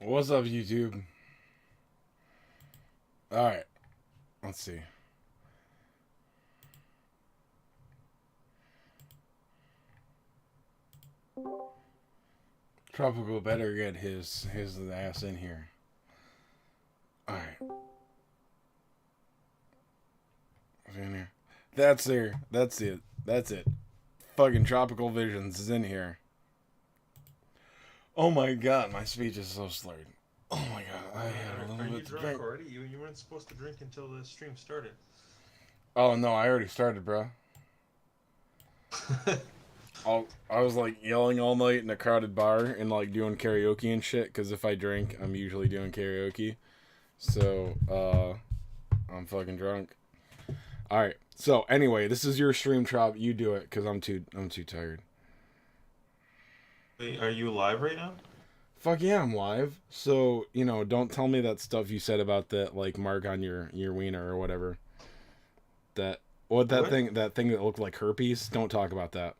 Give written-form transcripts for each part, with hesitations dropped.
What's up, YouTube? Alright, let's see. Tropical better get his ass in here. Alright. In here. That's there. That's it. That's it. Fucking Tropical Visions is in here. Oh my god, my speech is so slurred. Oh my god, I had a Are little you bit to drunk drink. already? You weren't supposed to drink until the stream started. Oh no, I already started, bro. I was like yelling all night in a crowded bar and like doing karaoke and shit. Because if I drink, I'm usually doing karaoke. So I'm fucking drunk. All right. So anyway, this is your stream, TrROp. You do it, because I'm too tired. Wait, are you live right now? Fuck yeah, I'm live. So don't tell me that stuff you said about that like mark on your wiener or whatever. That what that What? thing that looked like herpes. Don't talk about that.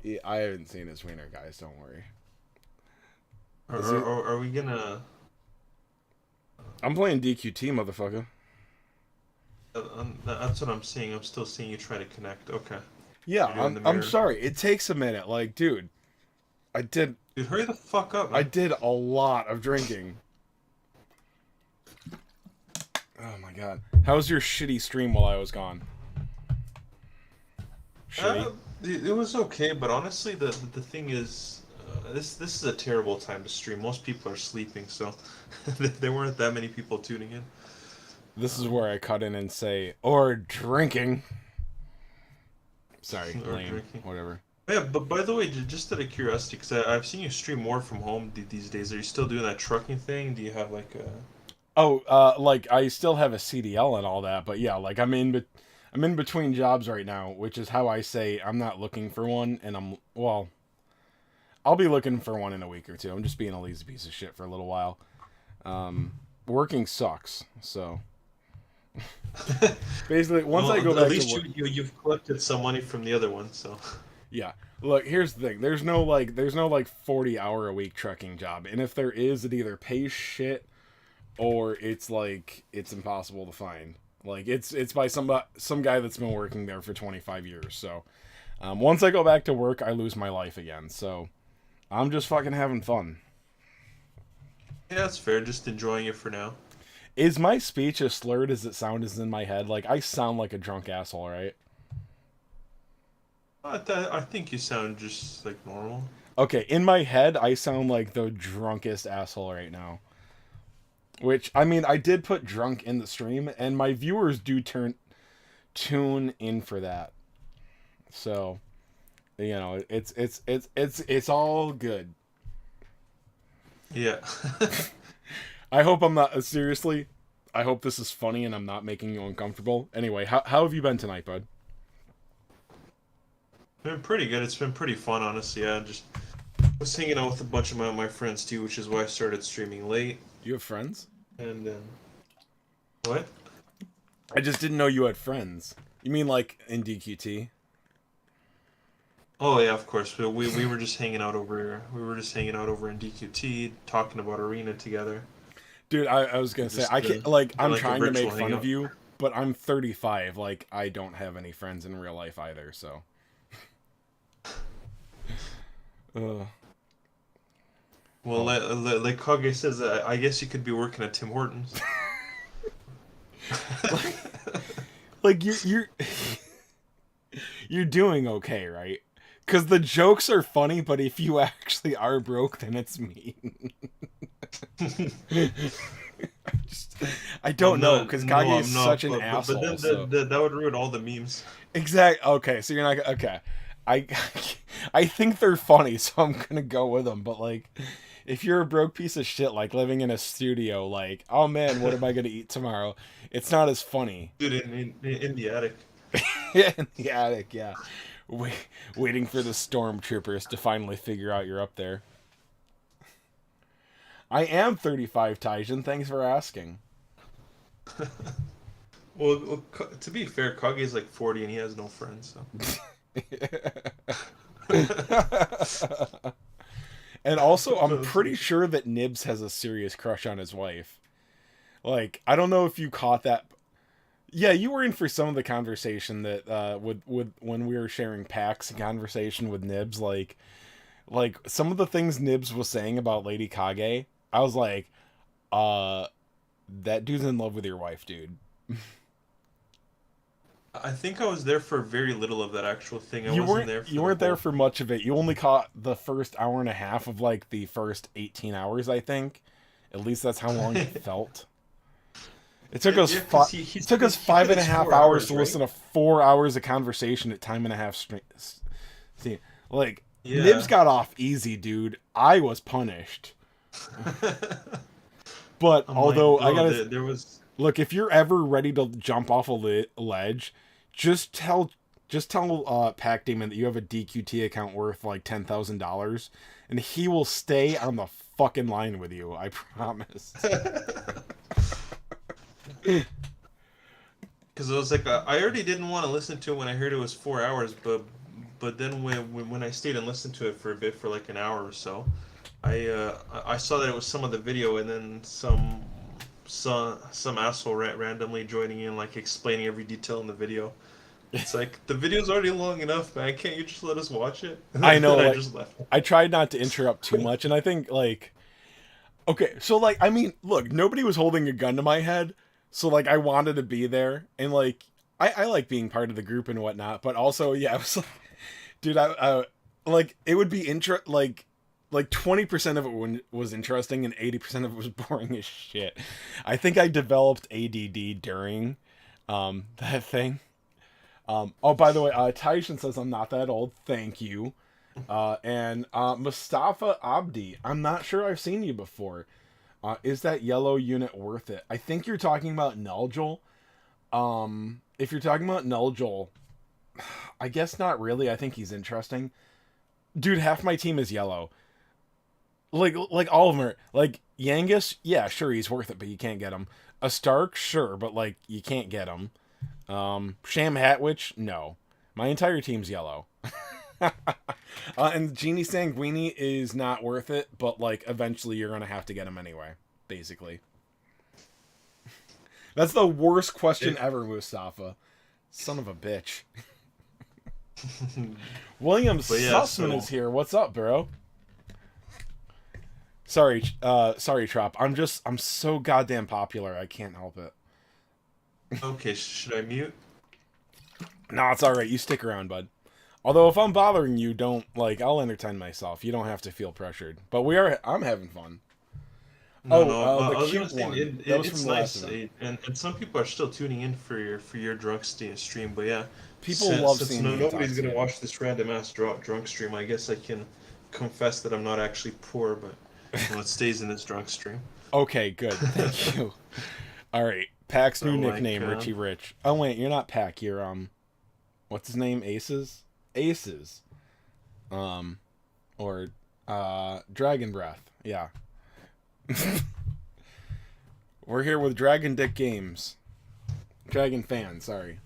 Yeah, I haven't seen his wiener, guys. Don't worry. Are, Is are, it? are are we gonna? I'm playing DQT, motherfucker. That's what I'm seeing. I'm still seeing you try to connect. Okay, Yeah, you're doing the I'm mirror. sorry. It takes a minute. Like, dude, I did Dude, hurry the fuck up, I man. did a lot of drinking. Oh my god. How was your shitty stream while I was gone? Shitty. Uh, it was okay, but honestly, the thing is, this is a terrible time to stream. Most people are sleeping, so there weren't that many people tuning in. This is Um, where I cut in and say, or drinking. Sorry, or lame. drinking. Whatever. Yeah, but by the way, just out of curiosity, because I've seen you stream more from home these days. Are you still doing that trucking thing? Do you have like a... Oh, like I still have a CDL and all that, but yeah, like I'm in between jobs right now, which is how I say I'm not looking for one, and I'll be looking for one in a week or two. I'm just being a lazy piece of shit for a little while. Um, Working sucks, so basically, once I Well, go at back to least work, you've collected some money from the other one, so... yeah. Look, here's the thing. There's no like 40-hour a week trucking job, and if there is, it either pays shit or it's like it's impossible to find. Like it's by some guy that's been working there for 25 years. So once I go back to work, I lose my life again. So I'm just fucking having fun. Yeah, that's fair. Just enjoying it for now. Is my speech as slurred as it sounds in my head? Like I sound like a drunk asshole, right? I think you sound just like normal. Okay, in my head, I sound like the drunkest asshole right now. Which I mean, I did put drunk in the stream, and my viewers do tune in for that. So it's all good. Yeah. I hope I'm not seriously. I hope this is funny and I'm not making you uncomfortable. Anyway, how have you been tonight, bud? Been pretty good. It's been pretty fun, honestly. Yeah, just was hanging out with a bunch of my friends too, which is why I started streaming late. You have friends? And what? I just didn't know you had friends. You mean like in DQT? Oh yeah, of course. We were just hanging out over in DQT, talking about Arena together. Dude, I was gonna say Just I can't like for I'm like a trying to make virtual fun of hangout. you, but I'm 35. Like I don't have any friends in real life either. So, uh, Well, oh. like Kage says, I guess you could be working at Tim Hortons. Like you're you're doing okay, right? Because the jokes are funny, but if you actually are broke, then it's mean. just, I don't know, because Kage No, is I'm not. such an But asshole. then So that would ruin all the memes. exact. Okay, so you're not okay. I I think they're funny, so I'm gonna go with them. But like, if you're a broke piece of shit, like living in a studio, like, oh man, what am I gonna eat tomorrow? It's not as funny. Dude, in the attic. Yeah, in the attic, yeah. Wait, waiting for the stormtroopers to finally figure out you're up there. I am 35, Taijin. Thanks for asking. To be fair, Kage's like 40 and he has no friends. And also, I'm So. pretty sure that Nibs has a serious crush on his wife. Like, I don't know if you caught that. Yeah, you were in for some of the conversation that with when we were sharing packs conversation with Nibs, like some of the things Nibs was saying about Lady Kage. I was like, uh that dude's in love with your wife, dude. I think I was there for very little of that actual thing. I You wasn't weren't there you for the weren't there whole. for much of it. You only caught the first hour and a half of like the first 18 hours, I think. At least that's how long it felt. It took us Yeah, because he it took us he five said and a it's half four hours hours, to right? listen to 4 hours of conversation at time and a half straight. See, like Nibs Yeah. got off easy, dude. I was punished. But I'm like, although I bro, gotta there was. look, if you're ever ready to jump off a ledge, just tell Pac Demon that you have a DQT account worth like $10,000, and he will stay on the fucking line with you. I promise. Because I was like, I already didn't want to listen to it when I heard it was 4 hours, but then when I stayed and listened to it for a bit for like an hour or so, I saw that it was some of the video and then some asshole randomly joining in like explaining every detail in the video. It's like the video's already long enough, man. Can't you just let us watch it? And I know, then I like just left. I tried not to interrupt too much, and I think like okay, so like I mean, look, nobody was holding a gun to my head, so like I wanted to be there, and like I like being part of the group and whatnot, but also yeah, I was like, dude, I like it would be like 20% of it was interesting and 80% of it was boring as shit. I think I developed ADD during that thing. Oh, by the way, Taishan says I'm not that old. Thank you. And Mustafa Abdi, I'm not sure I've seen you before. Is that yellow unit worth it? I think you're talking about Nelgel. If you're talking about Nelgel, I guess not really. I think he's interesting. Dude, half my team is yellow. Like all of them are like Yangus. Yeah, sure, he's worth it, but you can't get him. A Stark, sure, but like you can't get him. Sham Hatwitch, no. My entire team's yellow. And Genie Sanguini is not worth it, but like eventually you're gonna have to get him anyway. Basically, that's the worst question It, ever, Mustafa. Son of a bitch. William but yeah, Sussman so is here. What's up, bro? Sorry, TrROp. I'm so goddamn popular. I can't help it. okay, should I mute? No, it's all right. You stick around, bud. Although if I'm bothering you, don't like. I'll entertain myself. You don't have to feel pressured. But we are. I'm having fun. No, Oh, no. the I was gonna cute say one. That was from it's the last nice, event. and some people are still tuning in for your drunk stream. But yeah, People love since seeing me nobody's gonna intoxicated. watch this random ass drunk stream, I guess I can confess that I'm not actually poor, but it stays in this drunk stream. Okay, good. Thank you. All right. Pack's new So like, nickname, Richie Rich. Oh wait, you're not Pack. You're what's his name? Aces. Aces. Um, or Dragon Breath. Yeah. We're here with Dragon Dick Games. Dragon fan. Sorry.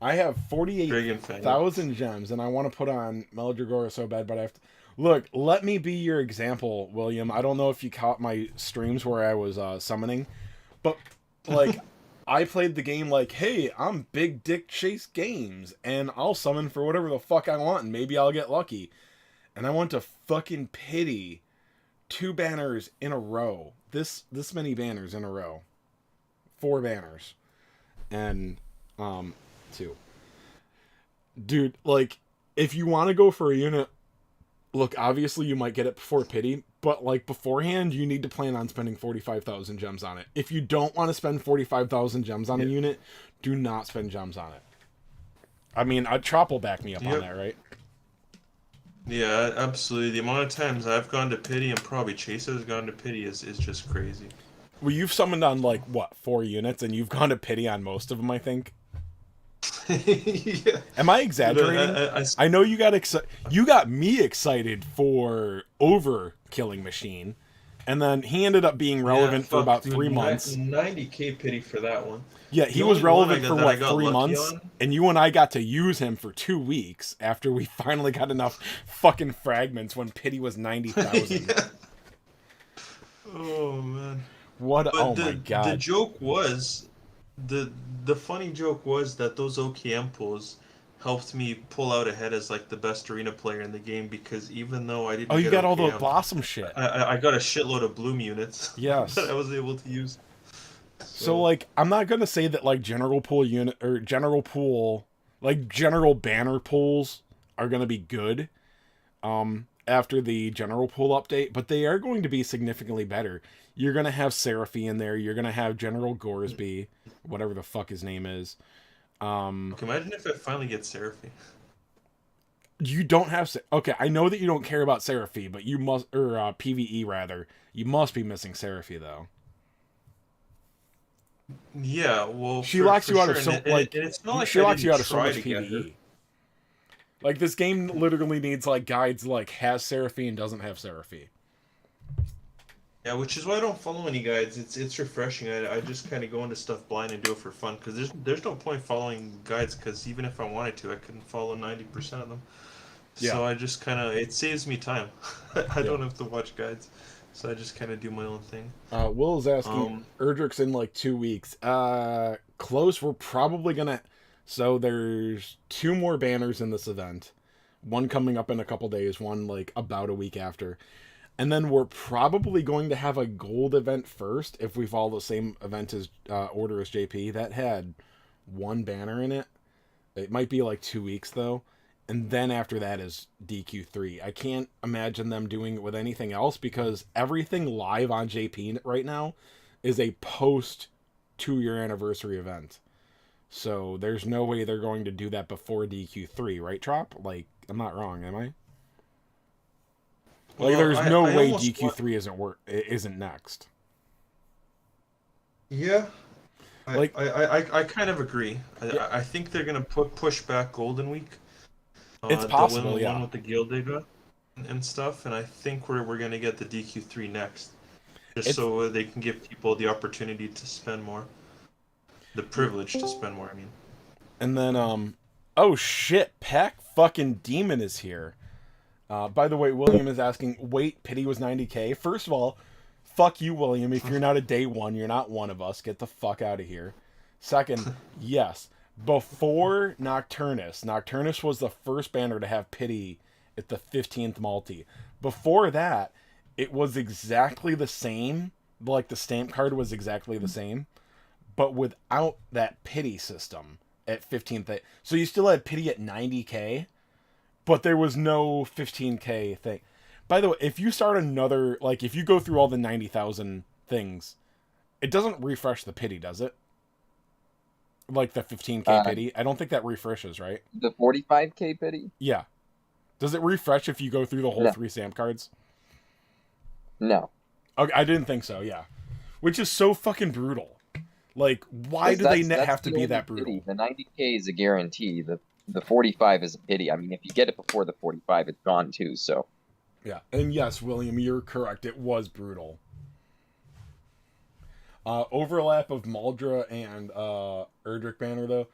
I have Dragon fan. Yeah. 48,000 gems, and I want to put on Meldragora so bad, but I have to. Look, let me be your example, William. I don't know if you caught my streams where I was summoning, but like, I played the game like, hey, I'm Big Dick Chase Games, and I'll summon for whatever the fuck I want, and maybe I'll get lucky. And I want to fucking pity 2 banners in a row. This many banners in a row. 4 banners. And 2. Dude, like, if you want to go for a unit, look, obviously you might get it before pity, but like beforehand, you need to plan on spending 45,000 gems on it. If you don't want to spend 45,000 gems on a Yeah. unit, do not spend gems on it. I mean, TrROp will back me up on Yep. that, right? Yeah, absolutely. The amount of times I've gone to pity and probably Chase has gone to pity is just crazy. Well, you've summoned on like what 4 units, and you've gone to pity on most of them, I think. Yeah. Am I Dude, exaggerating? I know you got excited. You got me excited for over Killing Machine, And then he ended up being relevant for about 3 months. 90K pity for that one. Yeah, he was relevant for what, 3 months? On? And you and I got to use him for 2 weeks after we finally got enough fucking fragments when pity was 90,000. Yeah. Oh man. My god. The joke was the funny joke was that those OKM pulls helped me pull out ahead as like the best arena player in the game, because even though I didn't you got OKM, all the blossom shit. I got a shitload of bloom units. Yes. That I was able to use. So like, I'm not gonna say that like general banner pulls are gonna be good after the general pool update, but they are going to be significantly better. You're gonna have Seraphy in there, you're gonna have General Goresby, whatever the fuck his name is. Imagine if I finally get Seraphy. You don't have okay, I know that you don't care about Seraphy, but you must, or PvE rather, you must be missing Seraphy though. Yeah, well, she locks you out of so like it's not like she locks you out of so try much to get her. PvE. Like this game literally needs like guides like has Seraphy and doesn't have Seraphy. Yeah, which is why I don't follow any guides. It's refreshing. I just kind of go into stuff blind and do it for fun, because there's no point following guides, because even if I wanted to, I couldn't follow 90% of them. Yeah. So I just kind of, it saves me time. I don't have to watch guides. So I just kind of do my own thing. Will's asking, Erdrick's in like 2 weeks. Close, we're probably gonna... So there's 2 more banners in this event. One coming up in a couple days, one like about a week after. And then we're probably going to have a gold event first, if we follow the same event as order as JP. That had 1 banner in it. It might be like 2 weeks though. And then after that is DQ3. I can't imagine them doing it with anything else, because everything live on JP right now is a post 2-year anniversary event. So there's no way they're going to do that before DQ3, right, TrROp? Like, I'm not wrong, am I? Like, there's no way DQ3 isn't next. Yeah. I kind of agree. I think they're going to push back Golden Week. It's possible, yeah. One with the guild data and stuff, and I think we're going to get the DQ3 next, just so they can give people the opportunity to spend more, the privilege to spend more. I mean. And then oh shit, Pack fucking Demon is here. By the way, William is asking, wait, pity was 90K. First of all, fuck you, William. If you're not a day one, you're not one of us. Get the fuck out of here. Second, yes. Before Nocturnus was the first banner to have pity at the 15th multi. Before that, it was exactly the same. Like, the stamp card was exactly the same, but without that pity system at 15th. So you still had pity at 90K, but there was no 15K thing. By the way, if you start another, like, if you go through all the 90,000 things, it doesn't refresh the pity, does it? Like the 15K pity? I don't think that refreshes, right? The 45K pity? Yeah. Does it refresh if you go through the whole 3 stamp cards? No. Okay, I didn't think so, yeah. Which is so fucking brutal. Like, why do they have to be that brutal? Pity. The 90K is a guarantee. The 45 is a pity. I mean, if you get it before the 45, it's gone too, so... Yeah, and yes, William, you're correct. It was brutal. Overlap of Maldra and Erdrick banner, though.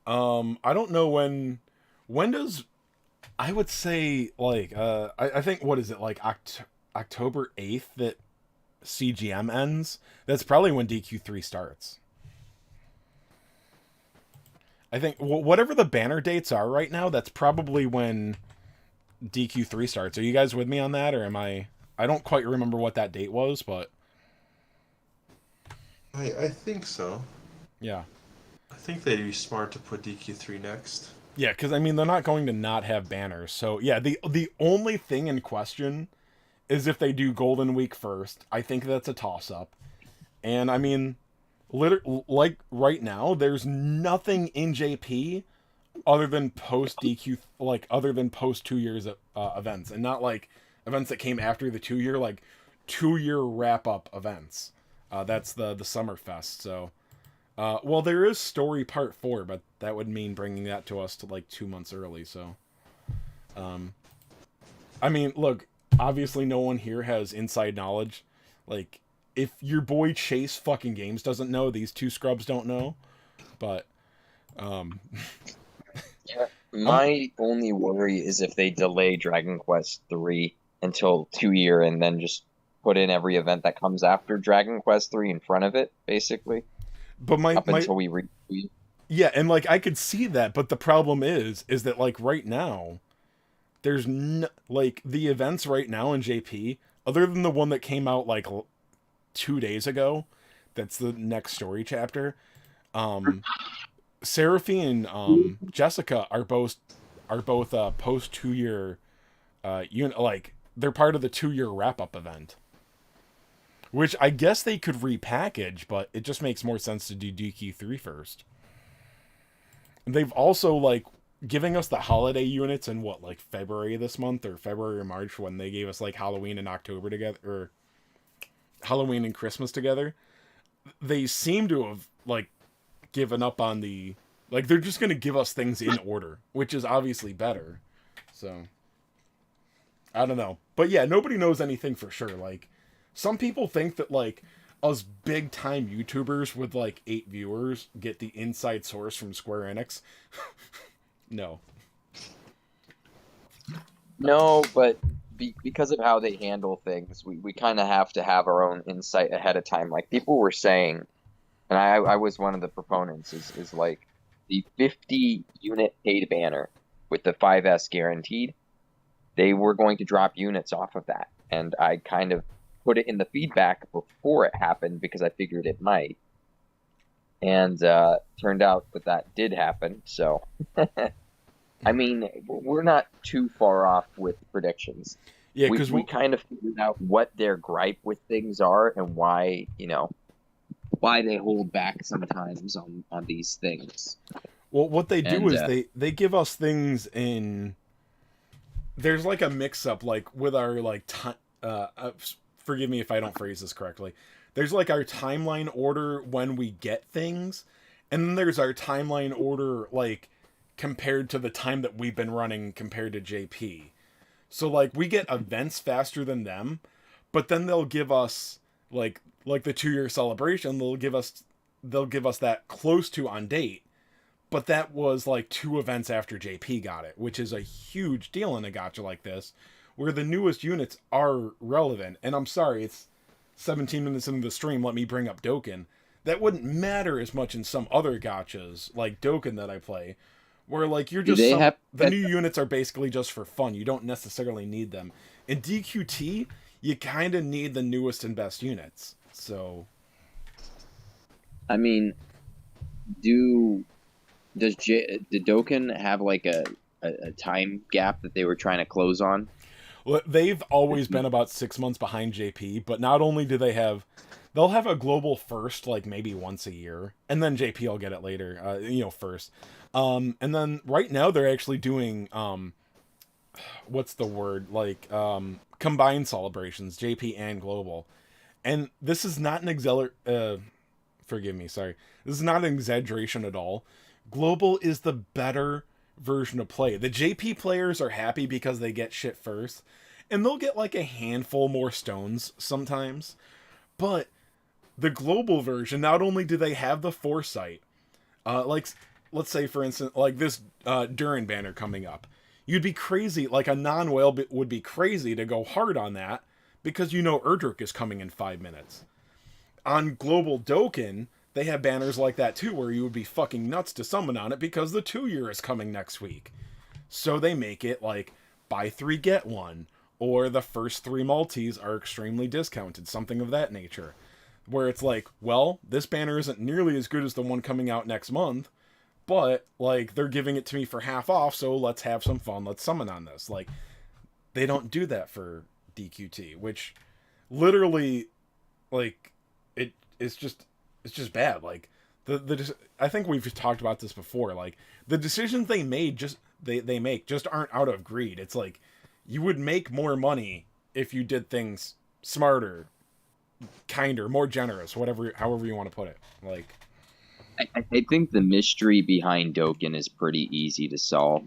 I don't know when does... I would say, like, I think, what is it, like, October 8th that CGM ends? That's probably when DQ3 starts. I think, whatever the banner dates are right now, that's probably when DQ3 starts. Are you guys with me on that, or am I don't quite remember what that date was, but... I think so. Yeah. I think they'd be smart to put DQ3 next. Yeah, because, I mean, they're not going to not have banners. So, yeah, the only thing in question is if they do Golden Week first. I think that's a toss-up. And, I mean, like, right now, there's nothing in JP other than post-DQ, like, other than post-2 years events. And not, like, events that came after the 2-year, like, 2-year wrap-up events. That's the Summerfest, so... well, there is Story Part 4, but that would mean bringing that to us to, like, 2 months early, so... I mean, look, obviously no one here has inside knowledge. Like, if your boy Chase fucking Games doesn't know, these two scrubs don't know. But, Yeah. My only worry is if they delay Dragon Quest 3 until 2 year and then just put in every event that comes after Dragon Quest 3 in front of it, basically, but up until we reach. yeah, and like I could see that, but the problem is that like right now, there's like the events right now in JP, other than the one that came out like 2 days ago, that's the next story chapter. Seraphine and Jessica are both post 2 year like they're part of the 2 year wrap up event. Which I guess they could repackage, but it just makes more sense to do DQ3 first. And they've also like giving us the holiday units in what, like February this month or February or March, when they gave us like Halloween and October together, or Halloween and Christmas together. They seem to have like given up on the, like they're just going to give us things in order, which is obviously better. So I don't know. But yeah, nobody knows anything for sure. Like some people think that like us big time YouTubers with like 8 viewers get the inside source from Square Enix. No. No, but because of how they handle things, we kind of have to have our own insight ahead of time. Like people were saying, and I was one of the proponents, is like the 50 unit paid banner with the 5S guaranteed, they were going to drop units off of that. And I kind of put it in the feedback before it happened because I figured it might. And turned out that did happen. So, I mean, we're not too far off with predictions. Yeah, because we kind of figured out what their gripe with things are and why, why they hold back sometimes on these things. Well, what they do is they give us things in. There's like a mix-up, like with our like time. Forgive me if I don't phrase this correctly. There's like our timeline order when we get things, and then there's our timeline order like compared to the time that we've been running compared to JP. So like we get events faster than them, but then they'll give us like the 2 year celebration. They'll give us that close to on date, but that was like 2 events after JP got it, which is a huge deal in a gacha like this, where the newest units are relevant. And I'm sorry, it's 17 minutes into the stream, let me bring up Dokkan. That wouldn't matter as much in some other gachas, like Dokkan that I play, where like you're just the new units are basically just for fun. You don't necessarily need them. In DQT, you kind of need the newest and best units. So, I mean, did Dokkan have like a time gap that they were trying to close on? Well, they've always been about 6 months behind JP, but not only do they'll have a global first, like maybe once a year, and then JP will get it later, first. And then right now they're actually doing, what's the word? Like, combined celebrations, JP and global. And this is not forgive me, sorry. This is not an exaggeration at all. Global is the better version of play. The JP players are happy because they get shit first, and they'll get like a handful more stones sometimes. But the global version, not only do they have the foresight, like let's say for instance, like this Durin banner coming up, you'd be crazy, like a non-whale would be crazy to go hard on that because Erdrick is coming in 5 minutes. On global Dokkan, they have banners like that too, where you would be fucking nuts to summon on it because the 2 year is coming next week. So they make it like buy 3 get 1, or the first 3 multis are extremely discounted, something of that nature. Where it's like, well, this banner isn't nearly as good as the one coming out next month, but like they're giving it to me for half off, so let's have some fun, let's summon on this. Like, they don't do that for DQT, which literally, like, it's just bad. Like I think we've talked about this before. Like the decisions they made they make just aren't out of greed. It's like you would make more money if you did things smarter, kinder, more generous, however you want to put it. Like I think the mystery behind Dokkan is pretty easy to solve.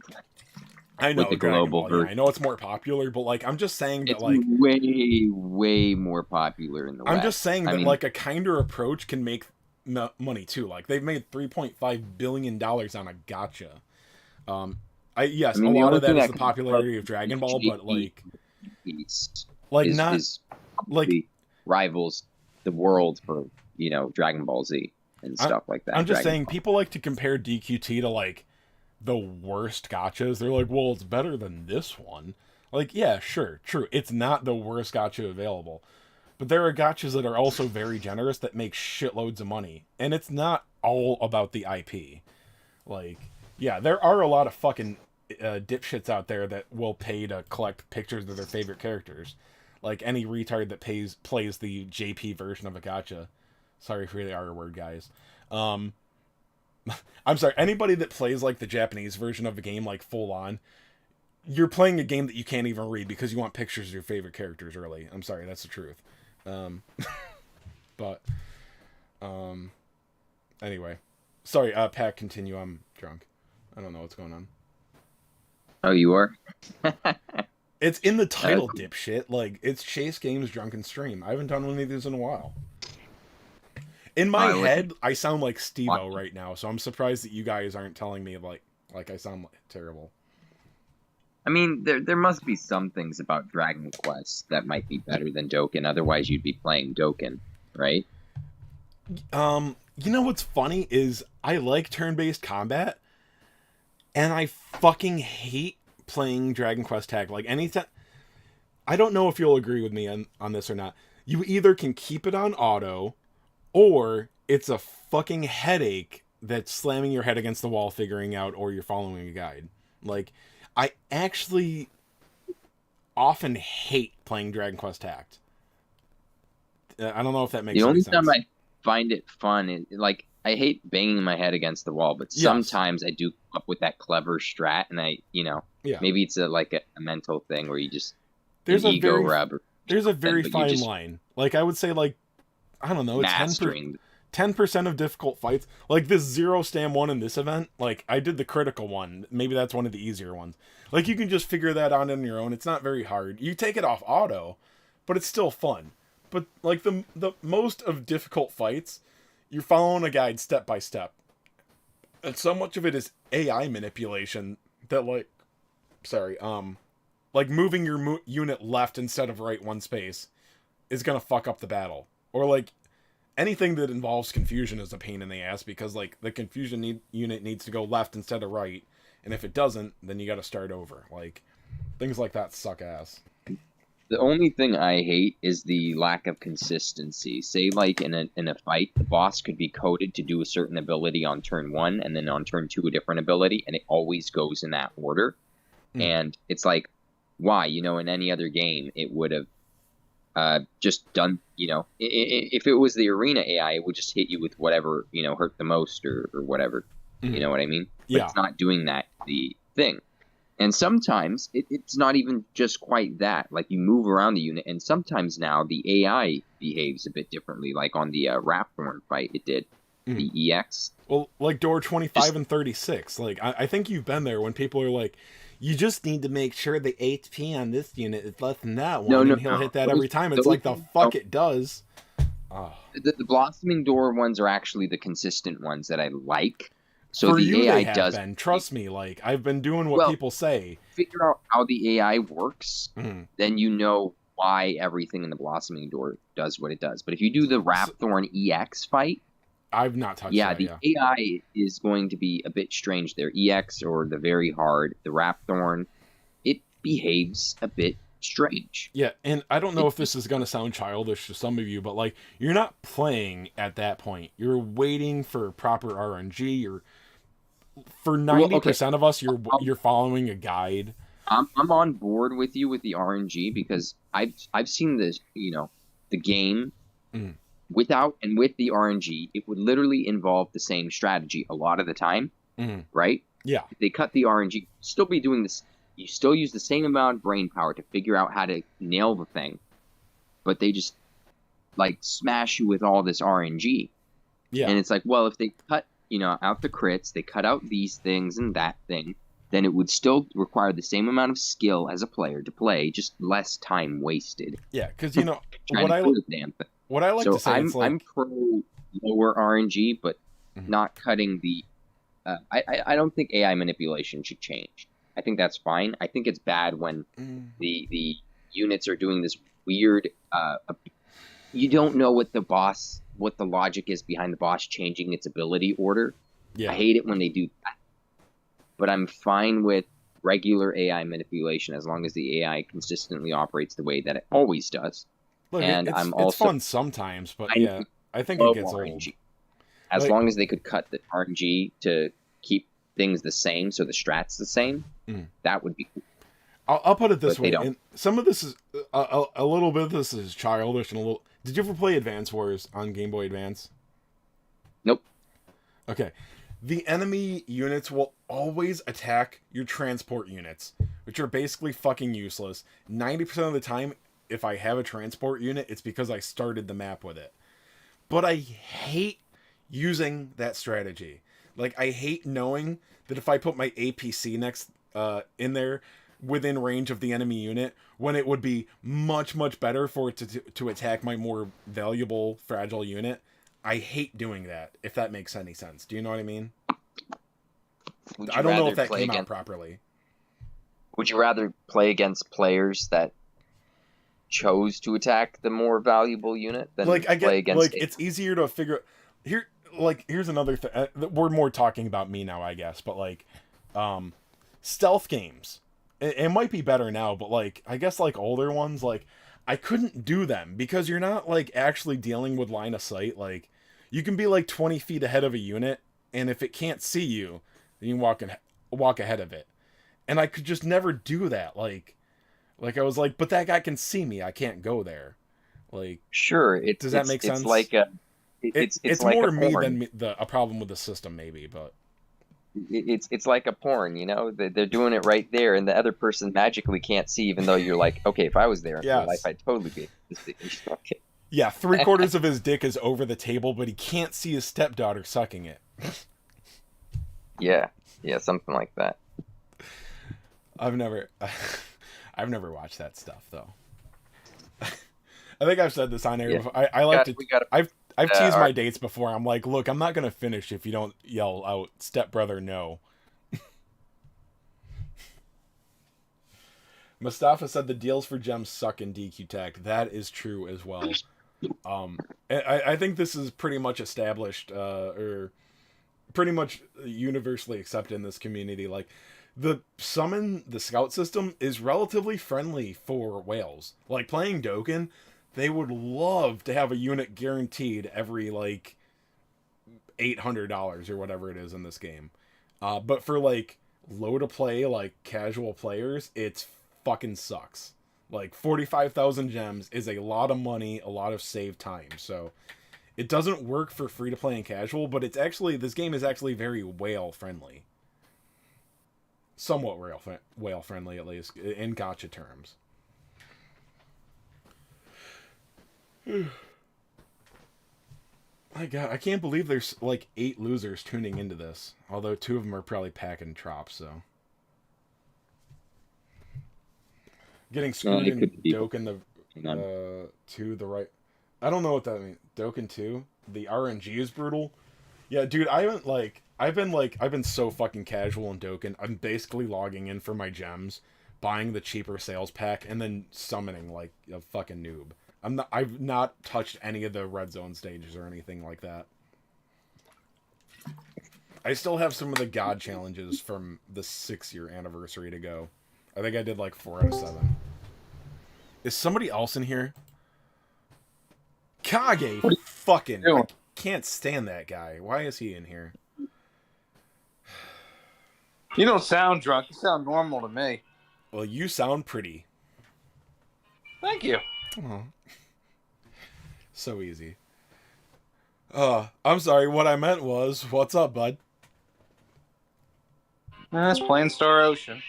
I know with the Dragon global Ball. Yeah, version. I know it's more popular, but like I'm just saying that It's like way more popular in the I'm West. just saying I that mean, like a kinder approach can make money too. Like they've made $3.5 billion on a gotcha. I Yes, a mean, the lot only of that thing is that the comes close popularity of to Dragon Ball, but JP piece like is not is like probably rivals the world for Dragon Ball Z and I, stuff like that. I'm just Dragon saying Ball. people like to compare DQT to like the worst gotchas. They're like, well, it's better than this one. Like, yeah, sure, true. It's not the worst gotcha available. But there are gotchas that are also very generous that make shitloads of money. And it's not all about the IP. Like, yeah, there are a lot of fucking dipshits out there that will pay to collect pictures of their favorite characters. Like any retard that plays the JP version of a gotcha. Sorry for the R word, guys. Um, I'm sorry. Anybody that plays like the Japanese version of a game, like full on, you're playing a game that you can't even read because you want pictures of your favorite characters early. I'm sorry, that's the truth. Um, but anyway, sorry. Pat, continue. I'm drunk. I don't know what's going on. Oh, you are? It's in the title, Cool. dipshit. Like it's Chase Games Drunken Stream. I haven't done one of these in a while. In my I wasn't head, I sound like Steve-O watching. right now, so I'm surprised that you guys aren't telling me like I sound terrible. I mean, there must be some things about Dragon Quest that might be better than Dokkan. Otherwise, you'd be playing Dokkan, right? You know what's funny is I like turn-based combat, and I fucking hate playing Dragon Quest Tag. Like anytime, I don't know if you'll agree with me on this or not. You either can keep it on auto, or it's a fucking headache that's slamming your head against the wall figuring out, or you're following a guide. Like, I actually often hate playing Dragon Quest Tact. I don't know if that makes The any only sense. time I find it fun is like I hate banging my head against the wall, but Yes. sometimes I do come up with that clever strat, and Yeah. maybe it's like a mental thing where you just There's an a ego very rub or there's a very but you fine just line. Like I would say, like I don't know, it's mastering. 10% of difficult fights. Like this zero stam one in this event, like I did the critical one. Maybe that's one of the easier ones. Like you can just figure that out on your own. It's not very hard. You take it off auto, but it's still fun. But like the most of difficult fights, you're following a guide step by step. And so much of it is AI manipulation that like moving your unit left instead of right one space is going to fuck up the battle. Or like anything that involves confusion is a pain in the ass because like the confusion unit needs to go left instead of right, and if it doesn't, then you got to start over. Like things like that suck ass. The only thing I hate is the lack of consistency. Say, like in a fight, the boss could be coded to do a certain ability on turn 1, and then on turn 2 a different ability, and it always goes in that order. And it's like, why? In any other game, it would have just done. If it was the arena AI, it would just hit you with whatever hurt the most or whatever. You know what I mean? But Yeah. it's not doing that. The thing. And sometimes it's not even just quite that. Like you move around the unit, and sometimes now the AI behaves a bit differently. Like on the Rapthorn fight, it did. The EX. Well, like door 25 and 36. Like I think you've been there when people are like, you just need to make sure the HP on this unit is less than that one, and he'll hit that every time. It's like the fuck it does. Oh. The blossoming door ones are actually the consistent ones that I like. So For the you, AI they have does been. Trust me, like I've been doing what people say. Figure out how the AI works, then you know why everything in the blossoming door does what it does. But if you do the Rapthorn EX fight, I've not touched that. the AI is going to be a bit strange there. EX or the very hard, the Rapthorn, it behaves a bit strange. Yeah, and I don't know if this is going to sound childish to some of you, but like you're not playing at that point. You're waiting for proper RNG. You're for 90% of us, you're following a guide. I'm on board with you with the RNG because I've seen this, the game without and with the RNG, it would literally involve the same strategy a lot of the time, right? Yeah. If they cut the RNG, still be doing this. You still use the same amount of brain power to figure out how to nail the thing, but they just like smash you with all this RNG. Yeah. And it's like, well, if they cut, out the crits, they cut out these things and that thing, then it would still require the same amount of skill as a player to play, just less time wasted Yeah, because you know trying to do the damn thing. what I like So to say, it's like I'm pro lower RNG, but not cutting the. I don't think AI manipulation should change. I think that's fine. I think it's bad when the units are doing this weird. You don't know what the logic is behind the boss changing its ability order. yeah. I hate it when they do that. But I'm fine with regular AI manipulation as long as the AI consistently operates the way that it always does. Look, And it's, I'm it's also fun sometimes, but I yeah, I think it love gets old. RNG. As Like- long as they could cut the RNG to keep things the same, so the strat's the same, that would be cool. I'll put it this But they way. don't. And some of this is a little bit of this is childish and a little. Did you ever play Advance Wars on Game Boy Advance? Nope. Okay. The enemy units will always attack your transport units, which are basically fucking useless. 90% of the time, if I have a transport unit, it's because I started the map with it. But I hate using that strategy. Like, I hate knowing that if I put my APC next in there within range of the enemy unit, when it would be much, much better for it to attack my more valuable, fragile unit. I hate doing that, if that makes any sense. Do you know what I mean? I don't know if that came out properly. Would you rather play against players that chose to attack the more valuable unit than Like, I get, play against like, it's easier to figure... Here's another thing. We're more talking about me now, I guess, but, like, stealth games. It might be better now, but, like, I guess, like, older ones, like, I couldn't do them because you're not, like, actually dealing with line of sight. Like, you can be, like, 20 feet ahead of a unit, and if it can't see you, then you walk ahead of it. And I could just never do that. Like I was like, but that guy can see me. I can't go there. Like, sure, does that make sense? It's like it's like more a me porn. than a problem with the system, maybe, but... It's like a porn, you know? They're doing it right there, and the other person magically can't see, even though you're like, okay, if I was there in real life, I'd totally be able to see. Okay. Yeah, 3/4 of his dick is over the table, but he can't see his stepdaughter sucking it. Yeah, something like that. I've never watched that stuff though. I think I've said this on air before. I've teased my dates before. I'm like, look, I'm not gonna finish if you don't yell out stepbrother no. Mustafa said the deals for gems suck in DQ Tech. That is true as well. I think this is pretty much established, or pretty much universally accepted in this community. Like, the scout system is relatively friendly for whales. Like, playing Dokkan, they would love to have a unit guaranteed every, like, $800 or whatever it is in this game. But for, like, low to play, like, casual players, it's fucking sucks. Like, 45,000 gems is a lot of money, a lot of saved time. So it doesn't work for free to play and casual, but it's actually, this game is actually very whale friendly. Somewhat whale friendly, at least in gacha terms. My God, I can't believe there's like 8 losers tuning into this. Although 2 of them are probably packing TrROp, so. Getting screwed in Dokkan to the right. I don't know what that means. Dokkan 2? The RNG is brutal. Yeah, dude, I've been so fucking casual in Dokkan. I'm basically logging in for my gems, buying the cheaper sales pack, and then summoning like a fucking noob. I've not touched any of the red zone stages or anything like that. I still have some of the god challenges from the 6-year anniversary to go. I think I did like 4 out of 7. Is somebody else in here? Kage, fucking, I can't stand that guy. Why is he in here? You don't sound drunk. You sound normal to me. Well, you sound pretty. Thank you. Oh. So easy. I'm sorry, what I meant was, what's up, bud? That's Plain Star Ocean.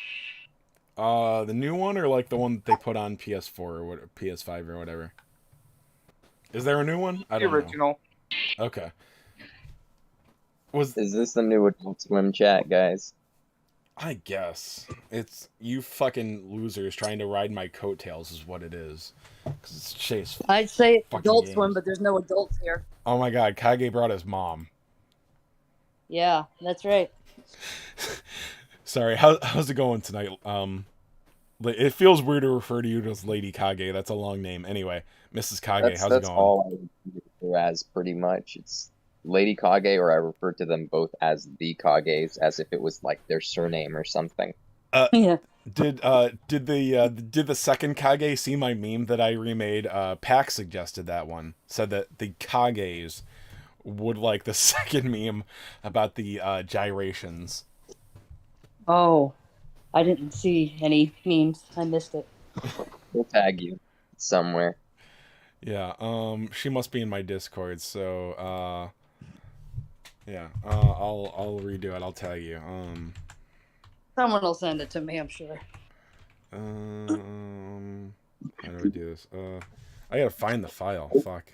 The new one or like the one that they put on PS4 or what, PS5 or whatever? Is there a new one? I don't know. Original. Okay. Is this the new Adult Swim chat, guys? I guess it's you fucking losers trying to ride my coattails is what it is. Because it's Chase. I'd say it's Fucking Adult games. Swim, but there's no adults here. Oh my god, Kage brought his mom. Yeah, that's right. Sorry, how's it going tonight? It feels weird to refer to you as Lady Kage. That's a long name. Anyway, Mrs. Kage, how's it That's going? all I refer to as pretty much. It's Lady Kage, or I refer to them both as the Kages, as if it was like their surname or something. Yeah. Did the second Kage see my meme that I remade? Pac suggested that one. Said that the Kages would like the second meme about the gyrations. Oh, I didn't see any memes. I missed it. We'll tag you somewhere. Yeah, she must be in my Discord, so yeah, I'll redo it. I'll tag you. Someone will send it to me, I'm sure. How do I do this? I gotta find the file. Fuck.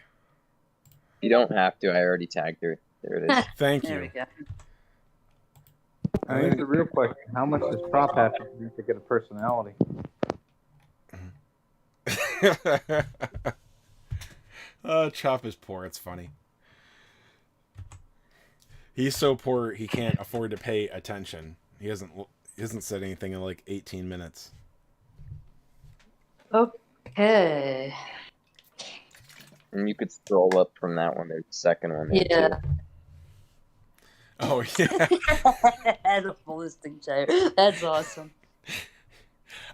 You don't have to. I already tagged her. There it is. Thank There we you. go. I think the real question: how much does TrROp have to do to get a personality? Chop is poor. It's funny. He's so poor he can't afford to pay attention. He hasn't said anything in like 18 minutes. Okay. And you could scroll up from that one. There's the second one there Yeah. too. Oh yeah. Animalistic gyre. That's awesome.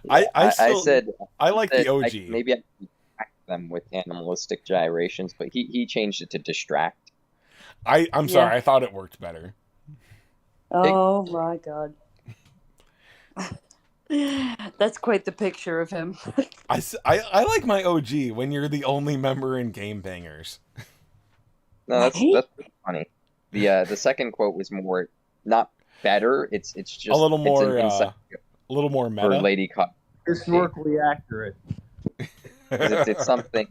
I said I like that the OG. maybe I could distract them with animalistic gyrations, but he changed it to distract. I'm sorry. I thought it worked better. Oh my god. That's quite the picture of him. I like my OG when you're the only member in Game Bangers. No, that's Right? pretty funny. The second quote was more not better. It's just A little it's more an insight a little more for meta. Lady Cock. Historically accurate. It's something.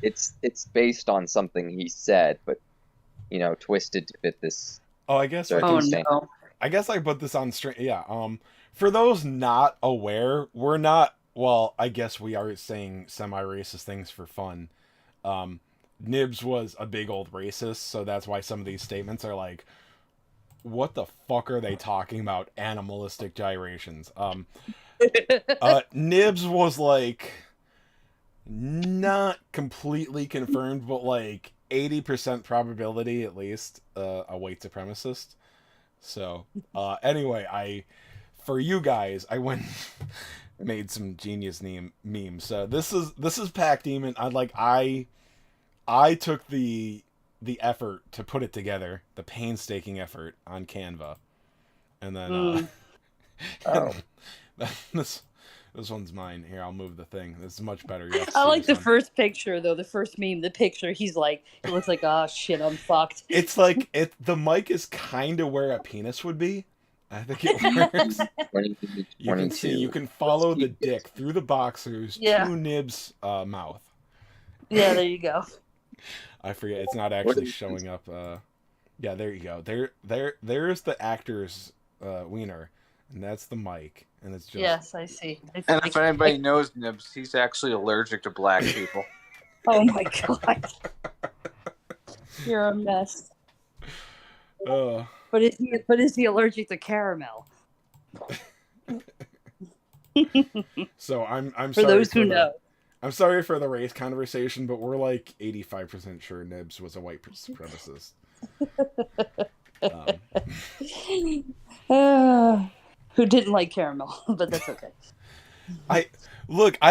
It's based on something he said, but twisted to fit this. Oh, I guess Sorry. Oh Tuesday. no. I guess I put this on stream. Yeah. For those not aware, we're not. Well, I guess we are saying semi-racist things for fun. Nibs was a big old racist, so that's why some of these statements are like, "What the fuck are they talking about? Animalistic gyrations." Nibs was like, not completely confirmed, but like 80% probability at least, a white supremacist. So, anyway, for you guys, I went made some genius memes. So this is Pac Demon. I took the effort to put it together, the painstaking effort on Canva, and then Oh. this one's mine. Here, I'll move the thing. This is much better. You have to I see like this the one. first picture though. The first meme, the picture. He looks like, oh shit, I'm fucked. It's like the mic is kind of where a penis would be. I think it works. 22. You can see, you can follow the dick through the boxers Yeah. to Nib's mouth. Yeah, there you go. I forget. It's not actually showing up. Yeah, there you go. There's the actor's wiener, and that's the mic, and it's just. Yes, I see. And if anybody knows Nibs, he's actually allergic to black people. Oh my god. You're a mess. But is he allergic to caramel? So I'm For sorry those who the- know. I'm sorry for the race conversation, but we're like 85% sure Nibs was a white supremacist. Who didn't like caramel, but that's okay. I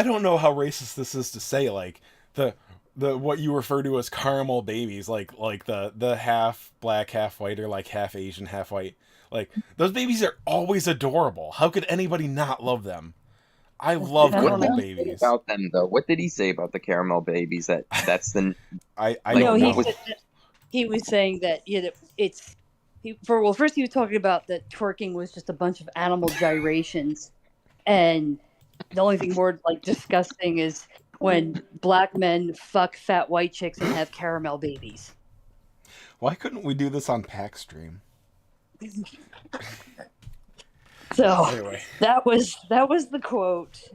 don't know how racist this is to say, like the what you refer to as caramel babies, like the half black, half white, or like half Asian, half white. Like those babies are always adorable. How could anybody not love them? I love I don't caramel know. babies. About them though, what did he say about the caramel babies? That's the I Like, don't No, know. what he was saying that first he was talking about that twerking was just a bunch of animal gyrations, and the only thing more like disgusting is when black men fuck fat white chicks and have caramel babies. Why couldn't we do this on Pack Stream? So Anyway, that was the quote,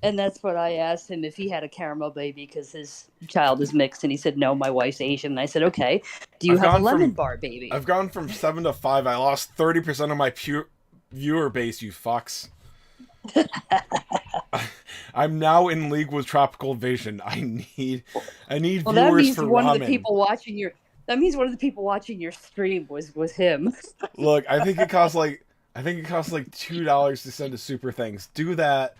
and that's what I asked him if he had a caramel baby because his child is mixed, and he said no, my wife's Asian. And I said, okay, do you I've have a gone lemon from- bar baby? I've gone from 7 to 5. I lost 30% of my viewer base, you fucks. I'm now in league with Tropical Vision. I need Well, that viewers means for one ramen. of the people watching your stream was him. Look, I think it costs like $2 to send a super thanks. Do that,